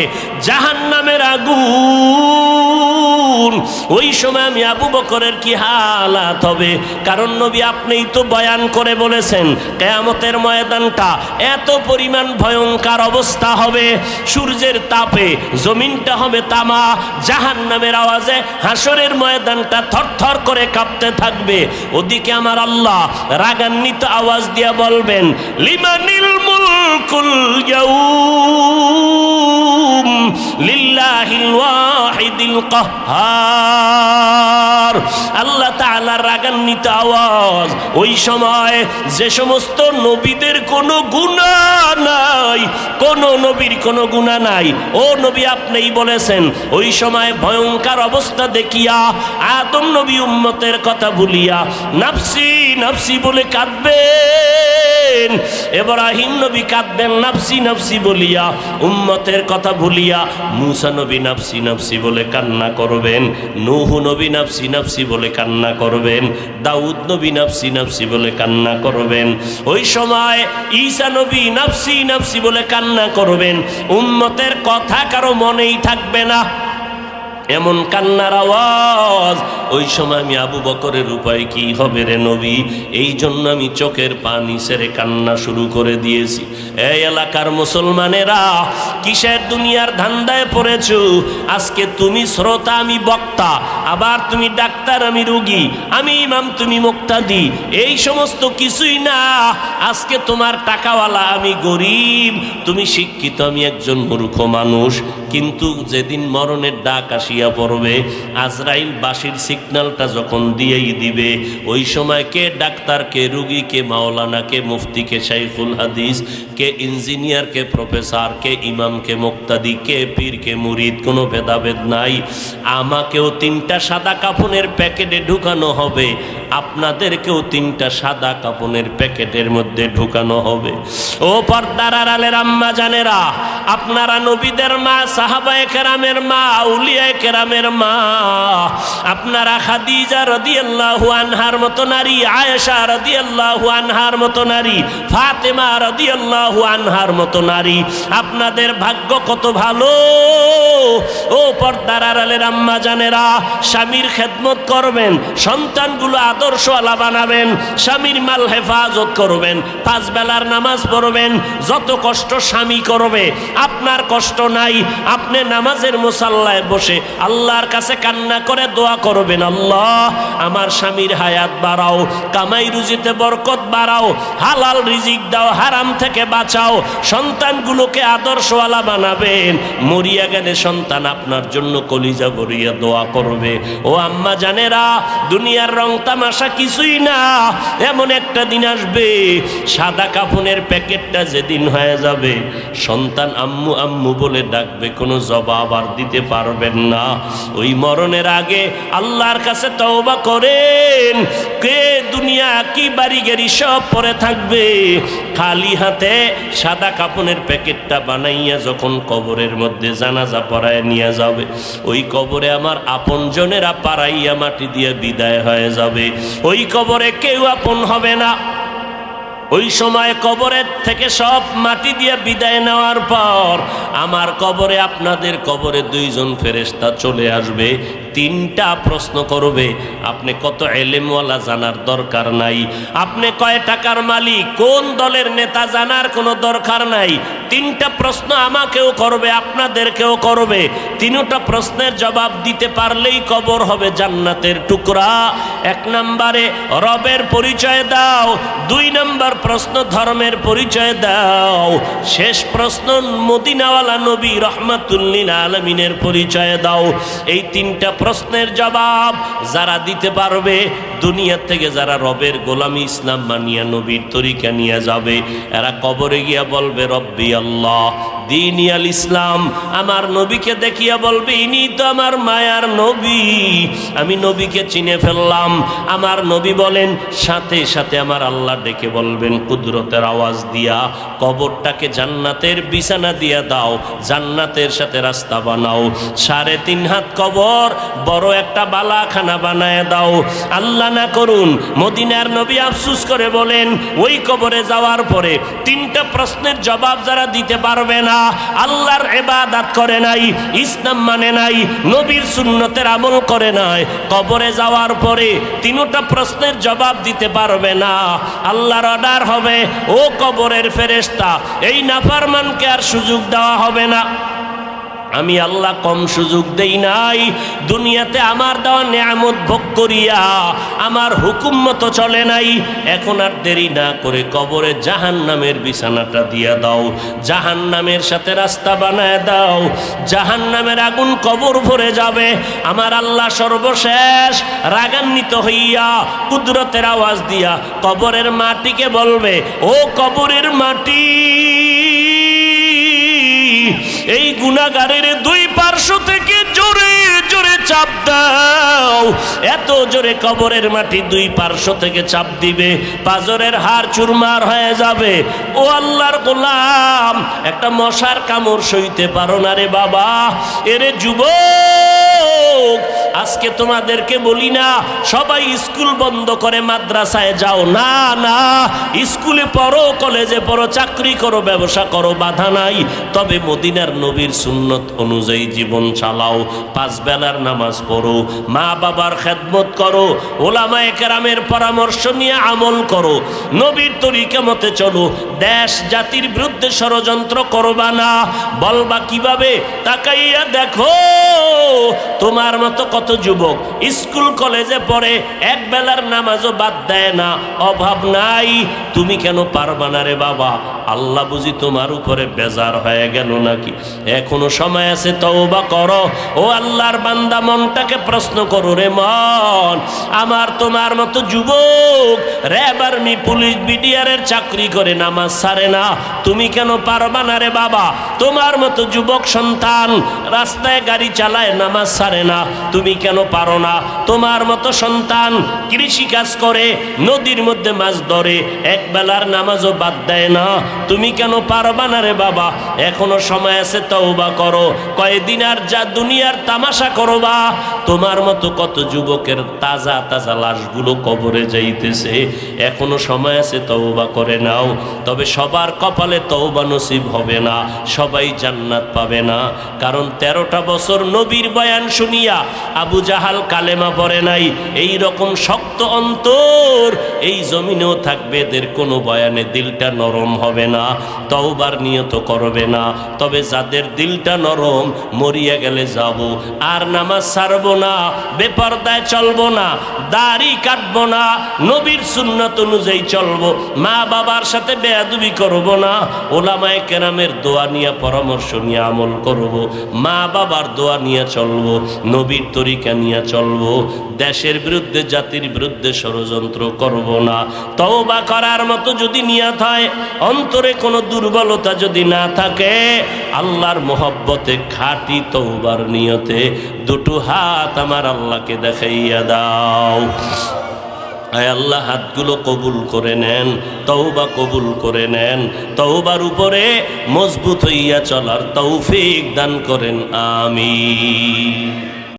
জাহান্নামের আগুন, ওই সময় আমি আবু বকরের কি হালাত হবে? কারণ নবী আপনিই তো বয়ান করে বলেছেন, কিয়ামতের ময়দানটা এত পরিমাণ ভয়ঙ্কর অবস্থা হবে, সূর্যের তাপে জমিনটা হবে তামা, জাহান্নামের আওয়াজে হাসরের ময়দানটা থরথর করে কাঁপতে থাকবে। ওদিকে আমার আল্লাহ রাগান্বিত আওয়াজ দিয়ে বলবেন, লিমানিল মুলকুল ইয়াউম লিল্লাহিল ওয়াহিদিল কাহ্হার। আল্লাহ তাআলার রাগান্বিত আওয়াজ। ওই সময় যে সমস্ত নবীদের কোনো গুনাহ নাই, কোন নবীর কোনো গুনাহ নাই, ও নবী আপনিই বলেছেন, ওই সময় ভয়ঙ্কর অবস্থা দেখিয়া আদম নবী উম্মতের কথা ভুলিয়া নাফসি নাফসি বলে কাঁদবেন, ইব্রাহিম নবী কাঁদবেন নাফসি নাফসি বলিয়া, উম্মতের কথা ভুলিয়া মুসা নবী নাফসি নাফসি বলে কান্না করবেন, নূহ নবী নাফসি নাফসি বলে কান্না করবেন, দাউদ নবী নাফসি নাফসি বলে কান্না করবেন। ওই সময় ঈসা নবী নাফসি নাফসি বলে কান্না করবেন, উম্মতের কথা কারো মনেই থাকবে না, এমন কান্নার আওয়াজ। ওই সময় আমি আবু বকরের উপায় কি হবে রে নবী? এই জন্য আমি চোখের পানি ছেড়ে কান্না শুরু করে দিয়েছি। এই এলাকার মুসলমানেরা, কিসের দুনিয়ার ধান্দায় পড়েছো? আজকে তুমি শ্রোতা, আমি বক্তা, আবার তুমি ডাক্তার, আমি রোগী, আমি ইমাম, তুমি মুক্তাদি, এই সমস্ত কিছুই না। আজকে তোমার টাকাওয়ালা, আমি গরিব, তুমি শিক্ষিত, আমি একজন মূর্খ মানুষ, কিন্তু যেদিন মরণের ডাক আসিয়া পড়বে, আজরাইল বাঁশির সিগন্যালটা যখন দিয়েই দিবে, ওই সময় কে ডাক্তার, কে রুগী, কে মাওলানা, কে মুফতি, কে শাইখুল হাদিস, কে ইঞ্জিনিয়ার, কে প্রফেসর, কে ইমাম, কে মুক্তাদি, কে পীর, কে মুরিদ, কোনো ভেদাভেদ নাই। আমাকেও 3টা সাদা কাফনের প্যাকেটে ঢুকানো হবে, আপনাদেরকেও 3টা সাদা কাফনের প্যাকেটের মধ্যে ঢুকানো হবে। ও পর্দার আড়ালের আম্মা জানেরা, আপনারা নবীদের মা, সাহাবায়ে কেরামের মা, আউলিয়ায়ে কেরামের মা, আপনারা খাদিজা রাদিয়াল্লাহু আনহার মতো নারী, আয়েশা রাদিয়াল্লাহু আনহার মতো নারী, ফাতেমা রাদিয়াল্লাহু আনহার মতো নারী, আপনাদের ভাগ্য কত ভালো। ও পর্দার আড়ালের আম্মা জানেরা, স্বামীর খেদমত করবেন, সন্তানগুলো আদর্শওয়ালা বানাবেন, স্বামীর মাল হেফাজত করবেন, 5 বেলার নামাজ পড়বেন। যত কষ্ট স্বামী করবে, আপনার কষ্ট নাই। আপনি নামাজের মুসাল্লায় বসে আল্লাহর কাছে কান্না করে দোয়া করবেন, আল্লাহ আমার স্বামীর হায়াত বাড়াও, কামাই রুজিতে বরকত বাড়াও, হালাল রিজিক দাও, হারাম থেকে বাঁচাও, সন্তানগুলোকে আদর্শওয়ালা বানাবেন। মরিয়া গেলে সন্তান আপনার জন্য কলিজা ভরিয়া দোয়া করবে। ও আম্মা জানেরা, দুনিয়ার রং তামাশা কিছুই না। এমন একটা দিন আসবে, সাদা কাফনের প্যাকেটটা যেদিন হয়ে যাবে, সন্তান আম্মু আম্মু বলে ডাকবে, কোনো জবাব আর দিতে পারবেন না। ওই মরণের আগে আল্লাহর কাছে তওবা করেন। কে দুনিয়া কি বাড়ি গাড়ি সব পরে থাকবে, খালি হাতে সাদা কাফনের প্যাকেটটা বানাইয়া যখন কবরের মধ্যে জানাজা পড়ায় নিয়ে যাবে, ওই কবরে আমার আপনজনেরা পাড়াইয়া মাটি দিয়ে বিদায় হয়ে যাবে। ওই কবরে কেউ আপন হবে না। ওই সময় কবরের থেকে সব মাটি দিয়ে বিদায় নেওয়ার পর আমার কবরে, আপনাদের কবরে 2 জন ফেরেশতা চলে আসবে। 3টা প্রশ্ন করবে। আপনি কত এলেমওয়ালা জানার দরকার নাই, আপনি কয় টাকার মালিক, কোন দলের নেতা জানার কোনো দরকার নাই। 3টা প্রশ্ন আমাকেও করবে, আপনাদেরকেও করবে। 3টা প্রশ্নের জবাব দিতে পারলেই কবর হবে জান্নাতের টুকরা। 1 নম্বরে রবের পরিচয় দাও, 2 নম্বর প্রশ্ন ধর্মের পরিচয় দাও, শেষ প্রশ্ন মদিনাওয়ালা নবী রহমাতুল লিল আলামিনের পরিচয় দাও। এই 3টা প্রশ্নের জবাব যারা দিতে পারবে, দুনিয়া থেকে যারা রবের গোলামি ইসলাম মানিয়া নবীর তরিকা নিয়ে যাবে, এরা কবরে গিয়া বলবে রব্বি আল্লাহ দীনি আল ইসলাম। আমার নবীকে দেখিয়া বলবে, ইনি তো আমার মায়ার নবী, আমি নবীকে চিনে ফেললাম। আমার নবী বলেন, সাথে সাথে আমার আল্লাহ ডেকে বলবেন কুদরতের আওয়াজ দিয়া, কবরটাকে জান্নাতের বিছানা দিয়া দাও, জান্নাতের সাথে রাস্তা বানাও। 3.5 হাত কবর, বড় একটা বালাখানা বানায় দাও। আল্লাহ না করুন, মদিনার নবী আফসোস করে বলেন, ওই কবরে যাওয়ার পরে 3টা প্রশ্নের জবাব যারা দিতে পারবে না, আল্লাহর ইবাদত করে নাই, ইসলাম মানে নাই, নবীর সুন্নতের আমল করে নাই, কবরে যাওয়ার পরে 3টা প্রশ্নের জবাব দিতে পারবে না, আল্লাহর অর্ডার হবে, ও কবরের ফেরেশতা, এই নাফরমানকে আর সুযোগ দেওয়া হবে না। আমি আল্লাহ কম সুযোগ দেই নাই। দুনিয়াতে আমার দেওয়া নেয়ামত ভোগ করিয়া আমার হুকুম মতো চলে নাই। এখন আর দেরি না করে কবরে জাহান্নামের বিছানাটা দিয়া দাও, জাহান্নামের সাথে রাস্তা বানায় দাও, জাহান্নামের আগুন কবর ভরে যাবে। আমার আল্লাহ সর্বশেষ রাগান্বিত হইয়া কুদরতের আওয়াজ দিয়া কবরের মাটিকে বলবে, ও কবরের মাটি, এই গুনাহগারের 2 পার্শ্ব থেকে জোরে জোরে চাপ দাও। এত জোরে কবরের মাটি 2 পার্শ্ব থেকে চাপ দিবে, পাজরের হাড় চুরমার হয়ে যাবে। ও আল্লাহর গোলাম, একটা মশার কামড় সইতে পারো না রে বাবা। এরে যুবক, আজকে তোমাদেরকে বলি না সবাই স্কুল বন্ধ করে মাদ্রাসায় যাও, না না, স্কুলে পড়ো, কলেজে পড়ো, চাকরি করো, ব্যবসা করো, বাধা নাই। তবে মদিনার নবীর সুন্নত অনুযায়ী জীবন চালাও, 5 বেলার নামাজ পড়ো, মা বাবার খেদমত করো, ওলামায়ে কেরামের পরামর্শ নিয়ে আমল করো, নবীর তরিকা মতে চলো। দেশ জাতির বিরুদ্ধে ষড়যন্ত্র করবা না। বলবা কিভাবে? তাকাইয়া দেখো তোমার মতো কত যুবক স্কুল কলেজে পড়ে, 1 বেলার নামাজও বাদ দেয় না, অভাব নাই। তুমি কেন পারবা না রে বাবা? আল্লাহ বুঝি তোমার উপরে বেজার হয়ে গেল নাকি? এখনো সময় আছে, তওবা করো। ও আল্লাহর বান্দা, মনটাকে প্রশ্ন করো, রে মন, আমার তোমার মতো যুবক র্যাব, আর্মি, পুলিশ, বিডিআরের চাকরি করে নামাজ ছাড়ে না, তুমি কেন পারবা না রে বাবা? তোমার মতো যুবক সন্তান রাস্তায় গাড়ি চালায়, নামাজ ছাড়ে না, তুমি কেন পারো না? তোমার মতো সন্তান কৃষি কাজ করে, নদীর মধ্যে মাছ ধরে, এক বেলার নামাজও বাদ দেয় না, তুমি কেন পারবা না রে বাবা? এখনো সময় আছে, তওবা করো। কয়দিন আর যা দুনিয়ার তামাশা করবা? তোমার মতো কত যুবকের তাজা তাজা লাশগুলো কবরে যাইতেছে, এখনো সময় আছে, তওবা করে নাও। তবে সবার কপালে তওবা নসিব হবে না, সবাই জান্নাত পাবে না। কারণ 13টা বছর নবীর বয়ান শুনিয়া আবু জাহাল কালেমা পড়ে নাই। এই রকম শক্ত অন্তর এই জমিনেও থাকবে, এদের কোনো বয়ানে দিলটা নরম হবে না, তওবার নিয়ত করবে না। তবে যাদের দিলটা নরম, মরিয়া গেলে যাব, আর নামাজ ছাড়বো না, বেপরদায় চলবো না, দাড়ি কাটবো না, নবীর সুন্নাত অনুযায়ী চলবো, মা বাবার সাথে বেয়াদবি করবো না, ওলামায়ে কেরামের দোয়া নিয়ে, পরামর্শ নিয়ে আমল করব, মা বাবার দোয়া নিয়ে চলবো, নবীর তরিকা নিয়ে চলবো, দেশের বিরুদ্ধে, জাতির বিরুদ্ধে ষড়যন্ত্র করব না। তওবা করার মতো যদি নিয়ত হয়, অন্তরে কোনো দুর্বলতা যদি না থাকে, আল্লাহর মোহব্বতে খাঁটি তওবার নিয়তে দুটো হাত আমার আল্লাহকে দেখাইয়া দাও। আয় আল্লাহ, হাতগুলো কবুল করে নেন, তওবা কবুল করে নেন, তওবার উপরে মজবুত হইয়া চলার তৌফিক দান করেন, আমিন।